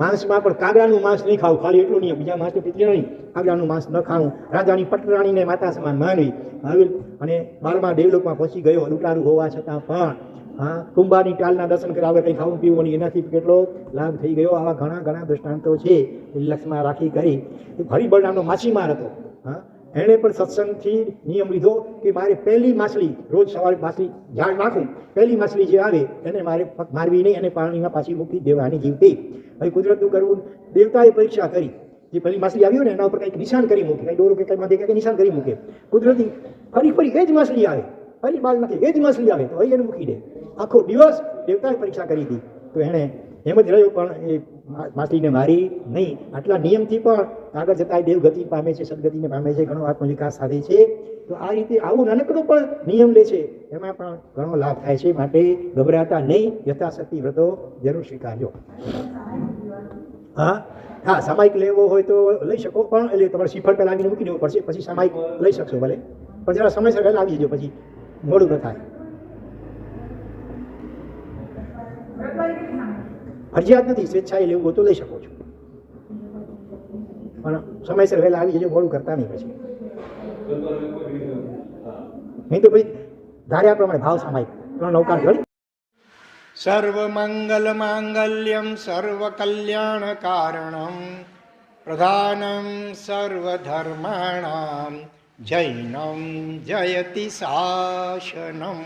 માંસમાં પણ કાગડાનું માંસ નહીં ખાવું, ખાલી એટલું નહીં, બીજા માંસ તો પીતળી નહીં, કાગડાનું માંસ ન ખાવું. રાજાની પટરાણીને માતા સમાન માનવી. હવે અને 12મા દેવલોકમાં પહોંચી ગયો લૂંટારું હોવા છતાં પણ હા, કુંભારની ટાલના દર્શન કર્યા વગર કંઈ ખાવું પીવું નહીં, એનાથી કેટલો લાભ થઈ ગયો. આવા ઘણા દ્રષ્ટાંતો છે. લક્ષમાં રાખી કરી હરિબળ નામનો માછીમાર હતો. હા, એણે પણ સત્સંગથી નિયમ લીધો કે મારે પહેલી માછલી રોજ સવારે માછલી ઝાડ નાખું, પહેલી માછલી જે આવે એને મારે મારવી નહીં અને પાણીમાં પાછી મૂકી દેવાની જીવતી. હવે કુદરતનું કરવું, દેવતાએ પરીક્ષા કરી. જે પહેલી માછલી આવી હોય ને એના ઉપર કંઈક નિશાન કરી મૂકે, કંઈ દોરો કે કંઈ બાંધે કે નિશાન કરી મૂકે. કુદરતી ફરી એ જ માછલી આવે, ફરી બાળ નાખે એ જ માછલી આવે તો એને મૂકી દે. આખો દિવસ દેવતાએ પરીક્ષા કરી હતી તો એણે એમ જ રહ્યો, પણ એ માછલીને મારી નહીં. આટલા નિયમથી પણ આગળ જતાં દેવગતિ પામે છે, સદગતિને પામે છે, ઘણો આત્મવિકાસ સાધે છે. તો આ રીતે આવું નાનકડો પણ નિયમ લે છે, એમાં પણ ઘણો લાભ થાય છે. માટે ગભરાતા નહીં, યથાશક્તિ વ્રતો જરૂર સ્વીકારજો. હા, સામાયિક લેવો હોય તો લઈ શકો, પણ એટલે તમારે શ્રીફળ પહેલાં આવીને મૂકી દેવું પડશે, પછી સામાયિક લઈ શકશો ભલે, પણ જરા સમયસર વહેલા આવી જજો, પછી મોડું ન થાય. ફરજિયાત નથી, સ્વેચ્છાએ લેવું હોય તો લઈ શકો છો, પણ સમયસર વહેલા આવી જજો, મોડું કરતા નહીં. પછી નહીં તો પછી ધાર્યા પ્રમાણે ભાવ સામાયિક 3 નવકાર જોડી. સર્વમંગલ માંગલ્યમ સર્વકલ્યાણ કારણમ પ્રધાનમ સર્વધર્માણામ જૈનમ જયતિ શાસનમ.